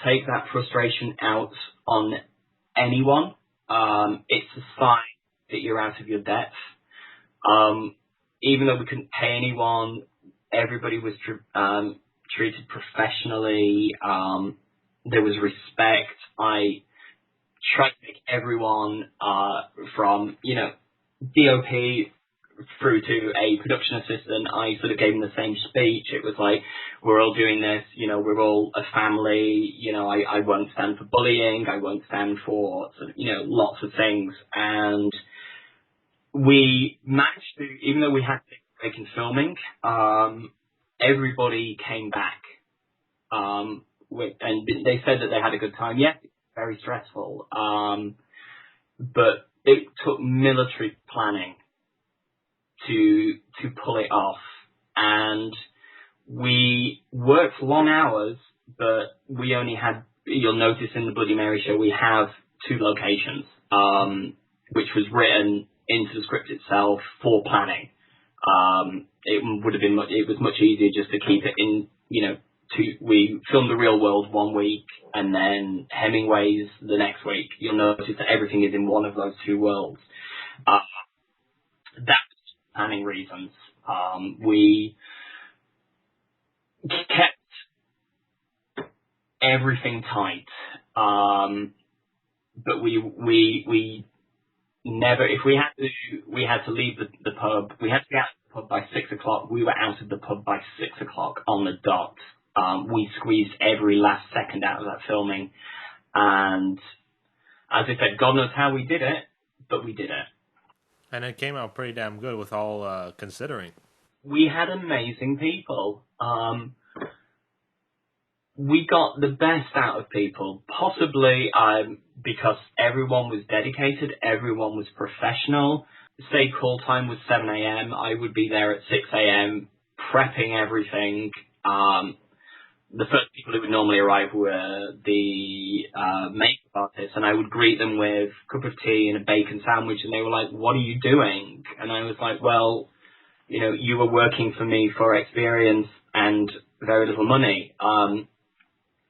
take that frustration out on anyone. It's a sign that you're out of your depth. Even though we couldn't pay anyone, everybody was treated professionally. There was respect. I tried to make everyone from, DOP through to a production assistant, I sort of gave them the same speech. It was like, we're all doing this, we're all a family, I won't stand for bullying, I won't stand for, lots of things. And we managed to, even though we had to break in filming, everybody came back. And they said that they had a good time. Yes, it's very stressful. But it took military planning to pull it off. And we worked long hours, but we only had, you'll notice in the Bloody Mary show, we have 2 locations, which was written into the script itself for planning. It was much easier just to keep it in, we filmed the real world one week and then Hemingway's the next week. You'll notice that everything is in one of those 2 worlds. That's planning reasons. We kept everything tight. But we never, if we had to leave the pub, we had to get out of the pub by 6 o'clock. We were out of the pub by 6 o'clock on the dot. We squeezed every last second out of that filming. And as I said, God knows how we did it, but we did it. And it came out pretty damn good with all considering. We had amazing people. We got the best out of people, possibly because everyone was dedicated, everyone was professional. Say call time was 7 a.m., I would be there at 6 a.m. prepping everything. The first people who would normally arrive were the makeup artists, and I would greet them with a cup of tea and a bacon sandwich, and they were like, "What are you doing?" And I was like, "Well, you were working for me for experience, and very little money. I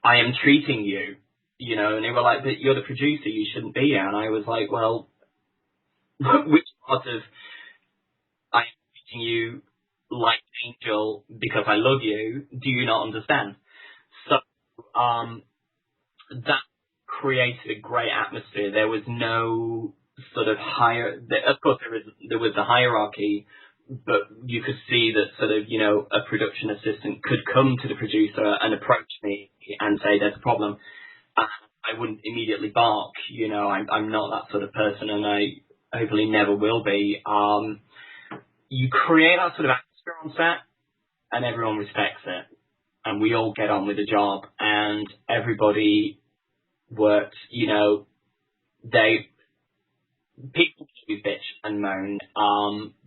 am treating you, you know, and they were like, but you're the producer, you shouldn't be here. And I was like, well, which part of I am treating you like an angel because I love you, do you not understand? So that created a great atmosphere. There was no sort of of course there was a hierarchy, but you could see that sort of, you know, a production assistant could come to the producer and approach me and say, there's a problem. I wouldn't immediately bark, you know, I'm not that sort of person, and I hopefully never will be. You create that sort of atmosphere on set, and everyone respects it, and we all get on with the job, and everybody worked, you know, people do bitch and moan.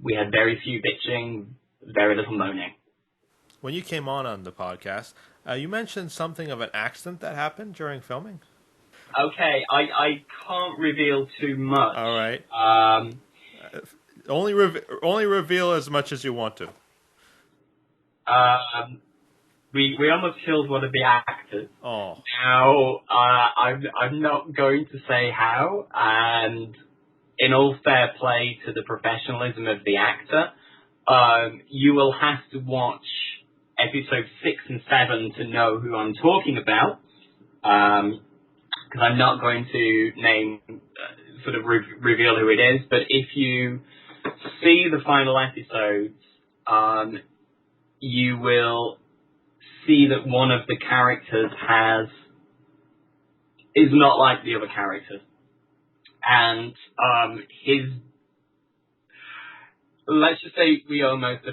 We had very few bitching, very little moaning. When you came on the podcast, you mentioned something of an accident that happened during filming. Okay, I can't reveal too much. All right. Only reveal as much as you want to. We almost killed one of the actors. Oh. Now, I'm not going to say how, and in all fair play to the professionalism of the actor, you will have to watch episode 6 and 7 to know who I'm talking about, because I'm not going to name, sort of reveal who it is, but if you see the final episodes, you will see that one of the characters is not like the other characters. And let's just say we almost I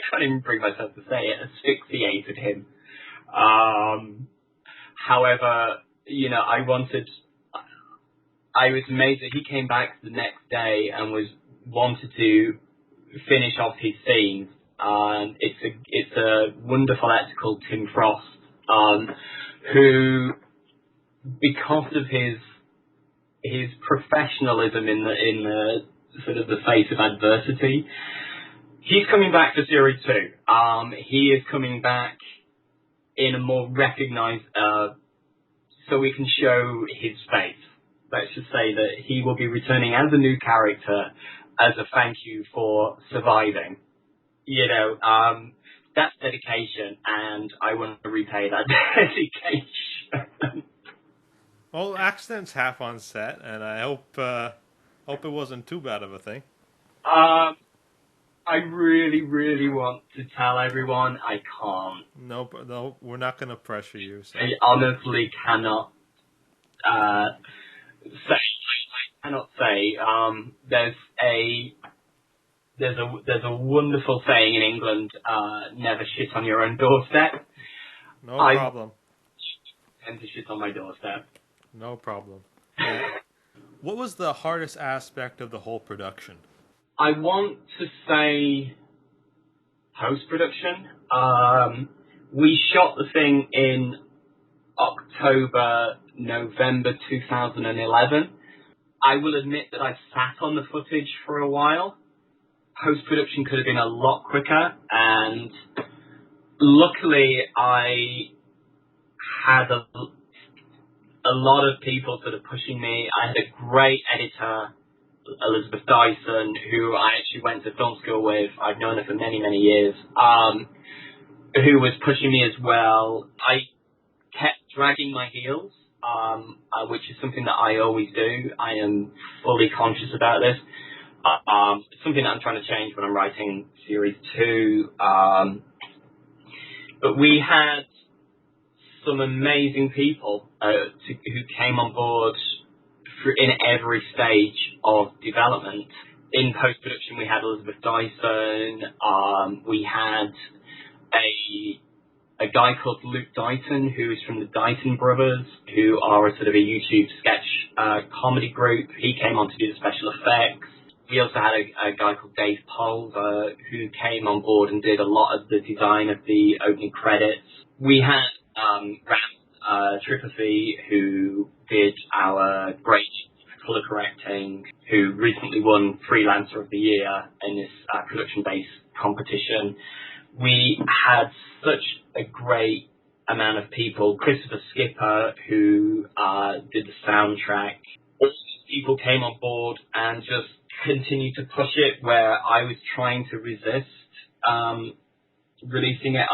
can't even bring myself to say it, asphyxiated him. However, you know, I was amazed that he came back the next day and wanted to finish off his scenes. It's a wonderful actor called Tim Frost, who, because of his professionalism in the sort of the face of adversity, he's coming back for series 2. He is coming back in a more recognised, so we can show his face. Let's just say that he will be returning as a new character as a thank you for surviving. You know, that's dedication, and I want to repay that dedication. Well, accidents happen on set, and I hope it wasn't too bad of a thing. I really, really want to tell everyone. I can't. No, we're not going to pressure you. So. I honestly cannot say. I cannot say. There's a wonderful saying in England: "Never shit on your own doorstep." No problem. I tend to shit on my doorstep. No problem. What was the hardest aspect of the whole production? I want to say post-production. We shot the thing in October, November 2011. I will admit that I sat on the footage for a while. Post-production could have been a lot quicker, and luckily I had a lot of people sort of pushing me. I had a great editor, Elizabeth Dyson, who I actually went to film school with. I've known her for many, many years, who was pushing me as well. I kept dragging my heels, which is something that I always do. I am fully conscious about this. It's something that I'm trying to change when I'm writing series 2. But we had some amazing people who came on board in every stage of development. In post-production, we had Elizabeth Dyson. We had a guy called Luke Dighton, who is from the Dighton Brothers, who are a sort of a YouTube sketch comedy group. He came on to do the special effects. We also had a guy called Dave Pulver, who came on board and did a lot of the design of the opening credits. We had Ram Tripathy, who did our great colour correcting, who recently won Freelancer of the Year in this production-based competition. we had such a great amount of people. Christopher Skipper, who did the soundtrack, all these people came on board and just continued to push it where I was trying to resist releasing it.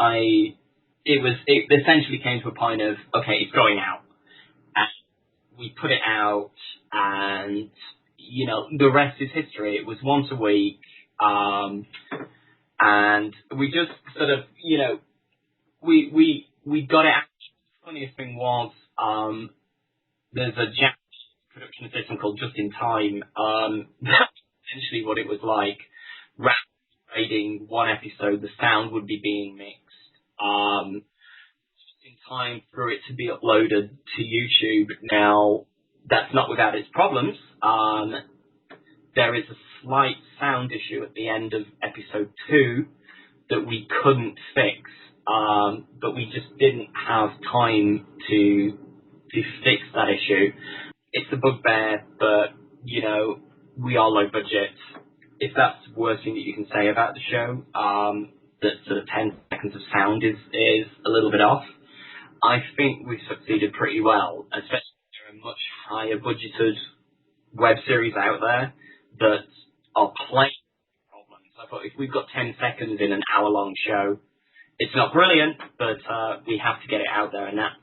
It essentially came to a point of, okay, it's going out. And we put it out, and, you know, the rest is history. It was once a week, and we just sort of, you know, we got it out. The funniest thing was, there's a Japanese production system called Just in Time. That's essentially what it was like. Rather than grading one episode, the sound would be being mixed. Just in time for it to be uploaded to YouTube. Now, that's not without its problems. There is a slight sound issue at the end of episode 2 that we couldn't fix, but we just didn't have time to fix that issue. It's a bugbear, but, you know, we are low budget. If that's the worst thing that you can say about the show, that sort of 10 seconds of sound is a little bit off, I think we've succeeded pretty well, especially there are much higher budgeted web series out there that are playing problems. I thought if we've got 10 seconds in an hour-long show, it's not brilliant, but we have to get it out there, and that's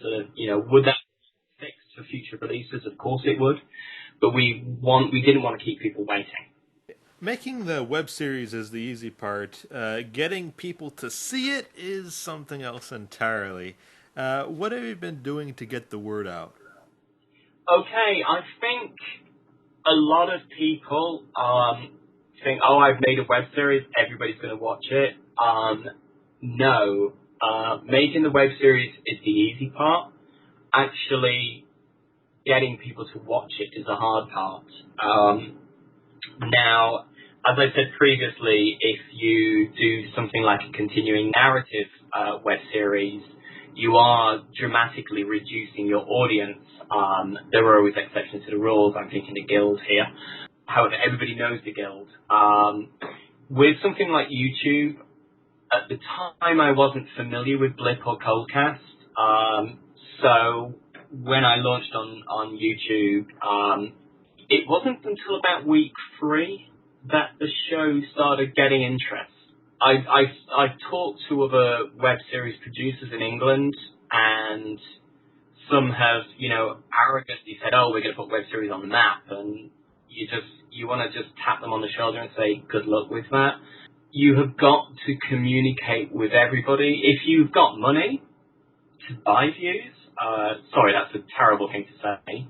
sort of, you know, would that be fixed for future releases? Of course it would, but we didn't want to keep people waiting. Making the web series is the easy part. Getting people to see it is something else entirely. What have you been doing to get the word out? Okay, I think a lot of people think, oh, I've made a web series, everybody's going to watch it. No. Making the web series is the easy part. Actually, getting people to watch it is the hard part. Now, as I said previously, if you do something like a continuing narrative web series, you are dramatically reducing your audience. There are always exceptions to the rules. I'm thinking the Guild here. However, everybody knows the Guild. With something like YouTube, at the time I wasn't familiar with Blip or Coldcast. So when I launched on YouTube, it wasn't until about week 3 that the show started getting interest. I talked to other web series producers in England, and some have, you know, arrogantly said, oh, we're going to put web series on the map, and you want to just tap them on the shoulder and say, good luck with that. You have got to communicate with everybody. If you've got money to buy views, sorry, that's a terrible thing to say,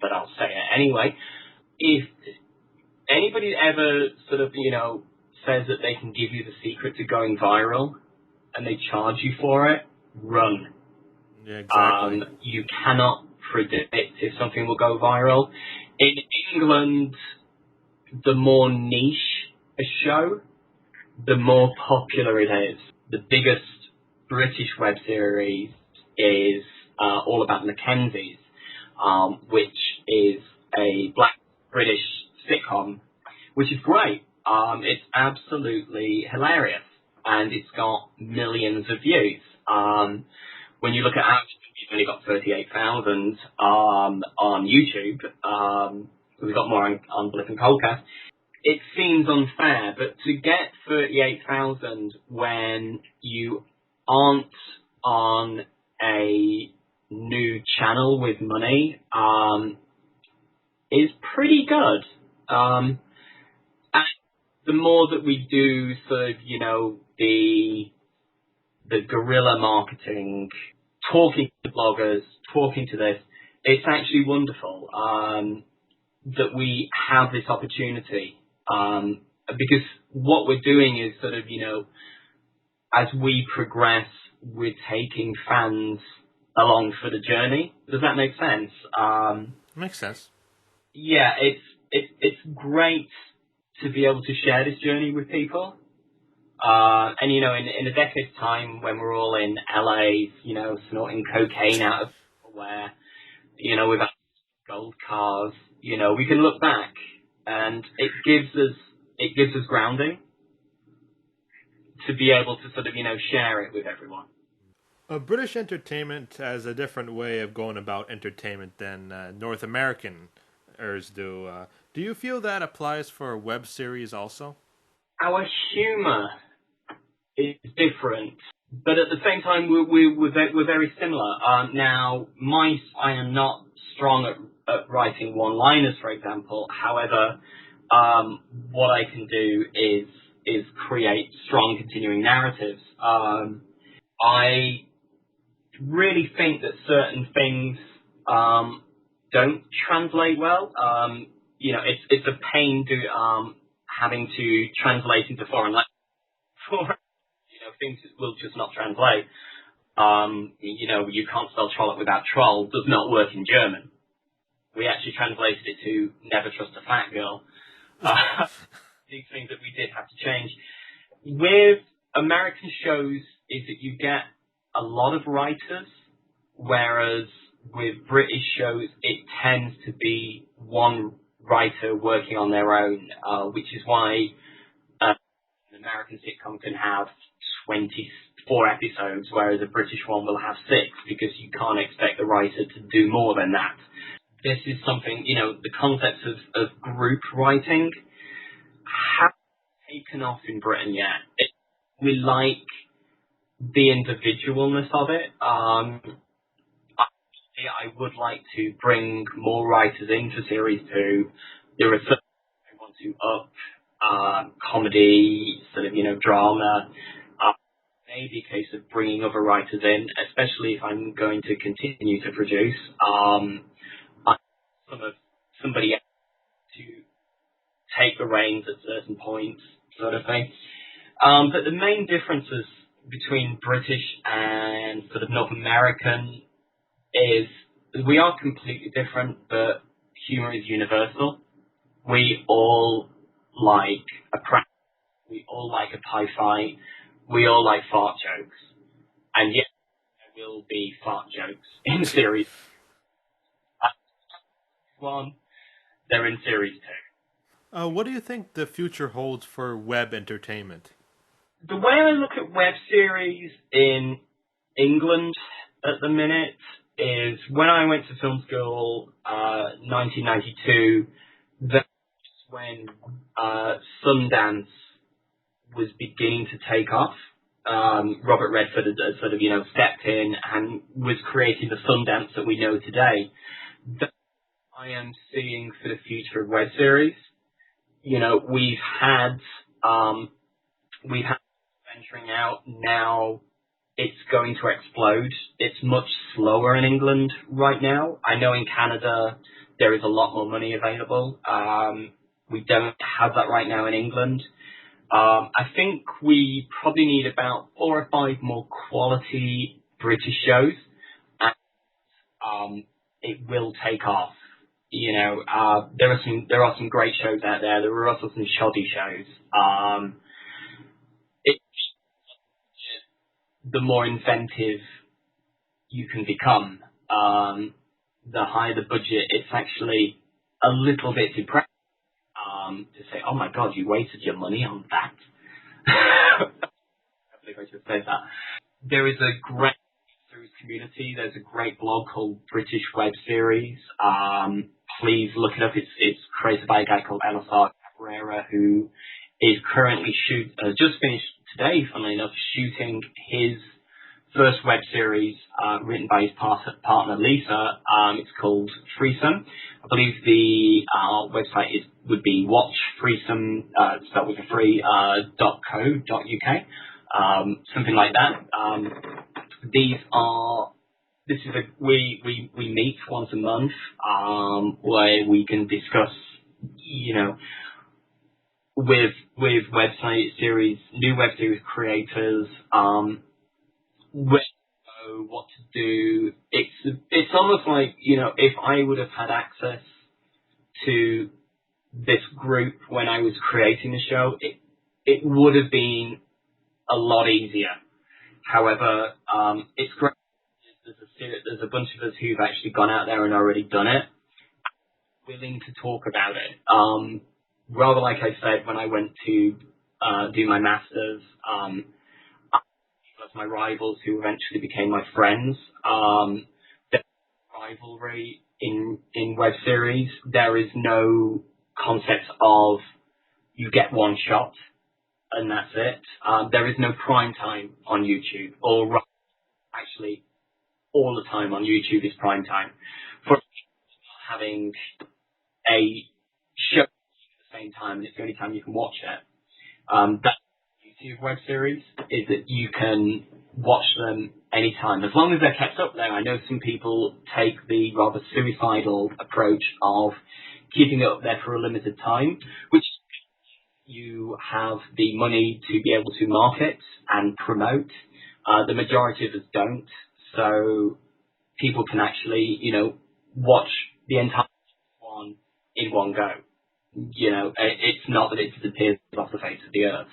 but I'll say it anyway. If anybody ever sort of, you know, says that they can give you the secret to going viral and they charge you for it, run. Yeah, exactly. You cannot predict if something will go viral. In England, the more niche a show, the more popular it is. The biggest British web series is All About Mackenzies, which is a black British sitcom, which is great. It's absolutely hilarious, and it's got millions of views. When you look at ours, we've only got 38,000 on YouTube. We've got more on Blip and Coldcast. It seems unfair, but to get 38,000 when you aren't on a new channel with money is pretty good. And the more that we do sort of, you know, the guerrilla marketing, talking to bloggers, talking to this, it's actually wonderful that we have this opportunity. Because what we're doing is sort of, you know, as we progress, we're taking fans along for the journey. Does that make sense? Makes sense. Yeah, it's great to be able to share this journey with people. And, you know, in a decade's time, when we're all in LA, you know, snorting cocaine out of nowhere, you know, with our gold cars, you know, we can look back, and it gives us grounding to be able to sort of, share it with everyone. British entertainment has a different way of going about entertainment than North Americaners do. Do you feel that applies for web series also? Our humour is different, but at the same time, we're very similar. Now, I am not strong at writing one-liners, for example. However, what I can do is create strong continuing narratives. I really think that certain things don't translate well. It's a pain having to translate into foreign language. Things will just not translate. You can't spell trollop without troll does not work in German. We actually translated it to never trust a fat girl. These things that we did have to change. With American shows is that you get a lot of writers, whereas with British shows it tends to be one writer working on their own, which is why an American sitcom can have 24 episodes, whereas a British one will have 6, because you can't expect the writer to do more than that. This is something, the concepts of group writing haven't taken off in Britain yet. We like the individualness of it. I would like to bring more writers into Series 2. There are certain I want to up comedy, sort of, drama. Maybe a case of bringing other writers in, especially if I'm going to continue to produce. Somebody else to take the reins at certain points, sort of thing. But the main differences between British and sort of North American is we are completely different, but humour is universal. We all like a prank. We all like a pie fight. We all like fart jokes. And yes, there will be fart jokes in Series 1. They're in Series 2. What do you think the future holds for web entertainment? The way I look at web series in England at the minute is when I went to film school, 1992, that's when Sundance was beginning to take off. Robert Redford had sort of, stepped in and was creating the Sundance that we know today. That I am seeing for the future of web series. We've had venturing out. Now it's going to explode. It's much slower in England right now. I know in Canada there is a lot more money available. We don't have that right now in England. I think we probably need about 4 or 5 more quality British shows, and it will take off. There are some great shows out there. There are also some shoddy shows. The more inventive you can become, the higher the budget. It's actually a little bit depressing to say, "Oh my God, you wasted your money on that." I believe I should say that. There is a great community. There's a great blog called British Web Series. Please look it up. It's created by a guy called Elisar Cabrera, who is currently just finished today, funnily enough, shooting his first web series written by his partner Lisa. It's called Threesome. I believe the website would be watchthreesome, spelled with a free, .co.uk, something like that. We meet once a month, where we can discuss, with new web series creators, what to do. It's almost like, if I would have had access to this group when I was creating the show, it would have been a lot easier. However, it's great. There's a bunch of us who've actually gone out there and already done it, willing to talk about it. Rather, like I said, when I went to do my master's, my rivals who eventually became my friends. There's rivalry in web series. There is no concept of you get one shot and that's it. There is no prime time on YouTube, or actually all the time on YouTube is prime time. For having a show at the same time, and it's the only time you can watch it. That's the beauty of web series, is that you can watch them anytime, as long as they're kept up there. I know some people take the rather suicidal approach of keeping it up there for a limited time, which you have the money to be able to market and promote. The majority of us don't, so people can actually, watch the entire one in one go. It's not that it disappears off the face of the earth.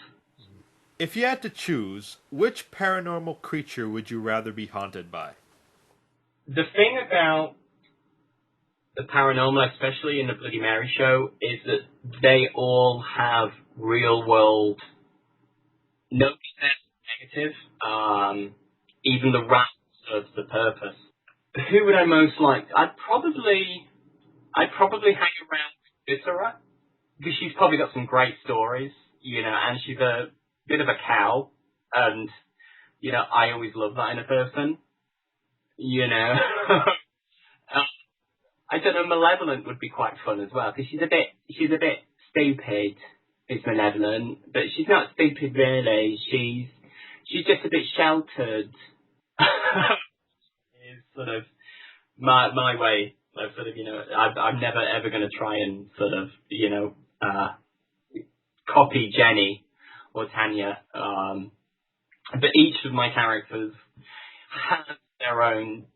If you had to choose, which paranormal creature would you rather be haunted by? The thing about the paranormal, especially in the Bloody Mary show, is that they all have real world, no negative. Even the rat serves the purpose. Who would I most like? I'd probably hang around with Viscera, because she's probably got some great stories, and she's a bit of a cow, and I always love that in a person. I don't know, Malevolent would be quite fun as well, because she's a bit stupid, is Malevolent, but she's not stupid really. She's just a bit sheltered. Is sort of my way of sort of, I'm never ever going to try and sort of, copy Jenny or Tanya. But each of my characters has their own,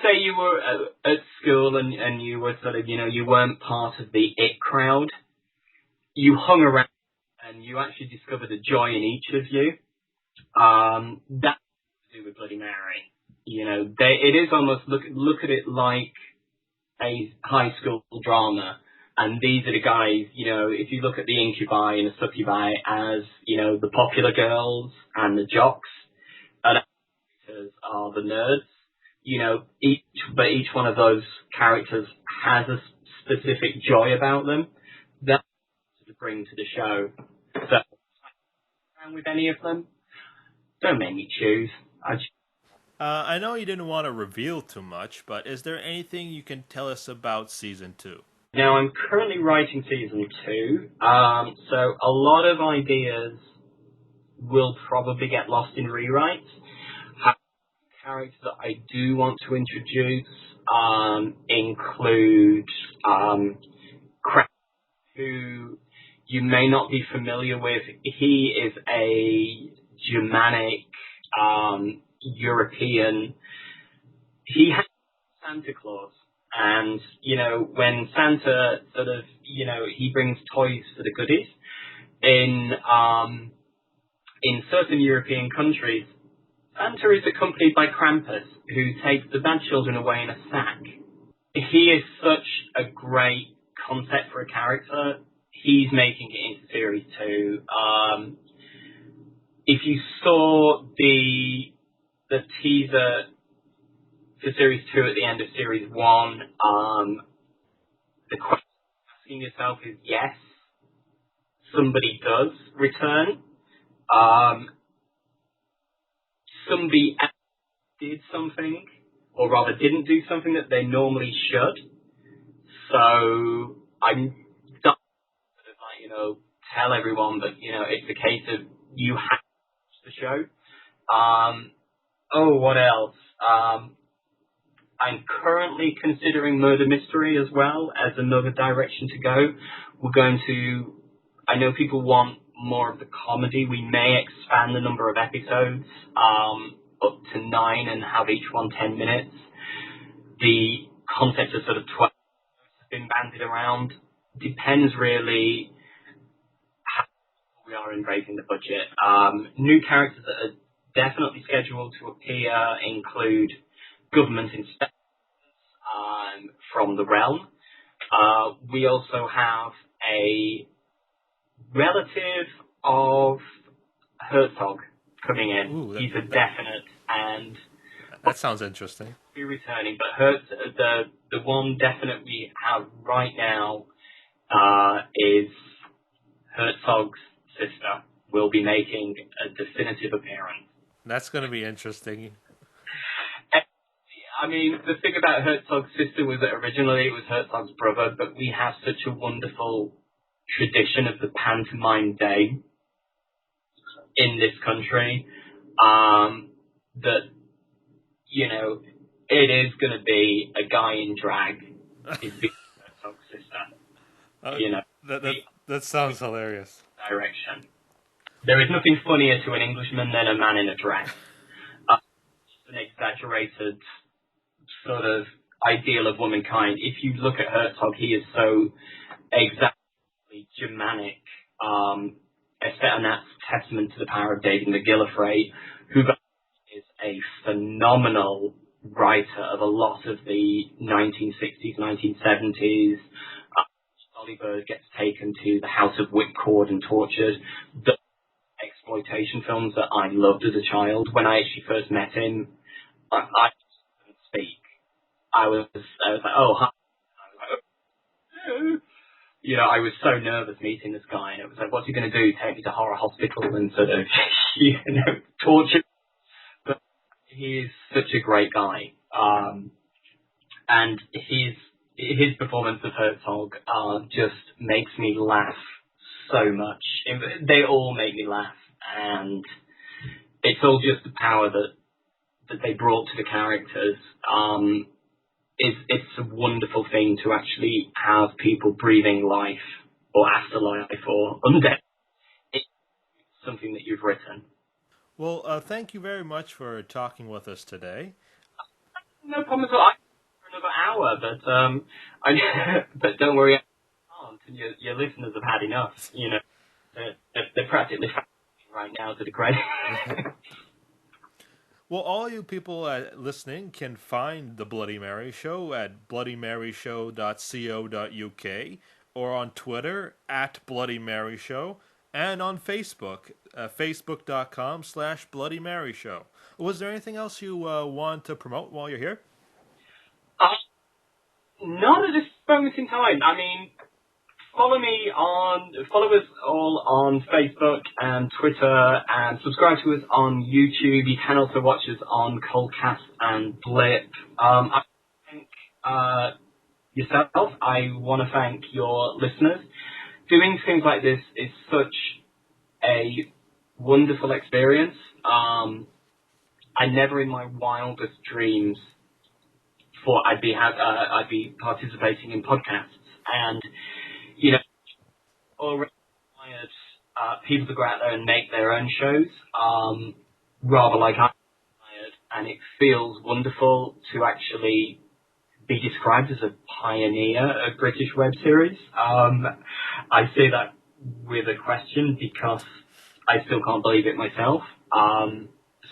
say you were at school and you were sort of, you weren't part of the it crowd. You hung around and you actually discovered a joy in each of you. That's to do with Bloody Mary. It is almost, look at it like a high school drama. And these are the guys, if you look at the incubi and the succubi as, the popular girls and the jocks, and actors are the nerds. Each one of those characters has a specific joy about them. That's to bring to the show. So, around with any of them, don't make me choose. I know you didn't want to reveal too much, but is there anything you can tell us about Season 2? Now, I'm currently writing Season 2, so a lot of ideas will probably get lost in rewrites. Characters that I do want to introduce include Craig, who you may not be familiar with. He is a Germanic, European. He has Santa Claus. And, when Santa sort of, he brings toys for the goodies, in certain European countries, Santa is accompanied by Krampus, who takes the bad children away in a sack. He is such a great concept for a character. He's making it into Series 2. If you saw the teaser for Series 2 at the end of Series 1, the question asking yourself is, yes, somebody does return. Somebody did something, or rather didn't do something that they normally should. So I'm not sort of tell everyone that, it's a case of you have to watch the show. What else? I'm currently considering murder mystery as well as another direction to go. I know people want more of the comedy. We may expand the number of episodes up to 9 and have each one 10 minutes. The concept of sort of 12 has been bandied around. Depends really how we are in raising the budget. New characters that are definitely scheduled to appear include government inspectors from the realm. We also have a relative of Herzog coming in. Ooh, He's a definite, and that sounds interesting. Be returning, but the one definite we have right now is Herzog's sister will be making a definitive appearance. That's going to be interesting. I mean, the thing about Herzog's sister was that originally it was Herzog's brother, but we have such a wonderful tradition of the pantomime day in this country that, you know, it is going to be a guy in drag is the Herzog's sister. You know, that sounds hilarious. Direction. There is nothing funnier to an Englishman than a man in a dress. An exaggerated sort of ideal of womankind. If you look at Herzog, he is so exactly Germanic, and that's testament to the power of David McGillivray, who is a phenomenal writer of a lot of the 1960s, 1970s. Ollie Bird gets taken to the House of Whipcord and tortured. The exploitation films that I loved as a child. When I actually first met him, I couldn't speak. I was like, oh, hi. You know, I was so nervous meeting this guy, and it was like, what's he going to do? Take me to horror hospital and sort of, you know, torture? But he is such a great guy. And his performance of Herzog just makes me laugh so much. They all make me laugh, and it's all just the power that they brought to the characters. It's a wonderful thing to actually have people breathing life or afterlife or undead. It's something that you've written. Well, thank you very much for talking with us today. No problem at all. I for another hour, but but don't worry, I can't. And your listeners have had enough. You know, they're practically right now to the credit. Well, all you people listening can find The Bloody Mary Show at bloodymaryshow.co.uk or on Twitter at Bloody Mary Show and on Facebook, facebook.com/Bloody Mary Show. Was there anything else you want to promote while you're here? Not at this moment in time. I mean, follow us all on Facebook and Twitter, and subscribe to us on YouTube. You can also watch us on Coldcast and Blip. I thank yourself. I want to thank your listeners. Doing things like this is such a wonderful experience. I never in my wildest dreams thought I'd be participating in podcasts, and you know, already inspired people to go out there and make their own shows, rather like I inspired, and it feels wonderful to actually be described as a pioneer of British web series. I say that with a question because I still can't believe it myself.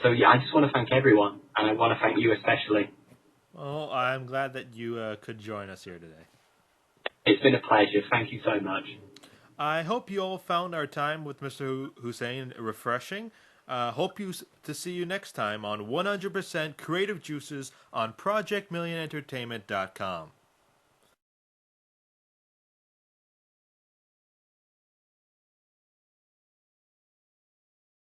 So yeah, I just want to thank everyone, and I want to thank you especially. Well, I'm glad that you could join us here today. It's been a pleasure. Thank you so much. I hope you all found our time with Mr. Hussein refreshing. Hope to see you next time on 100% Creative Juices on ProjectMillionEntertainment.com.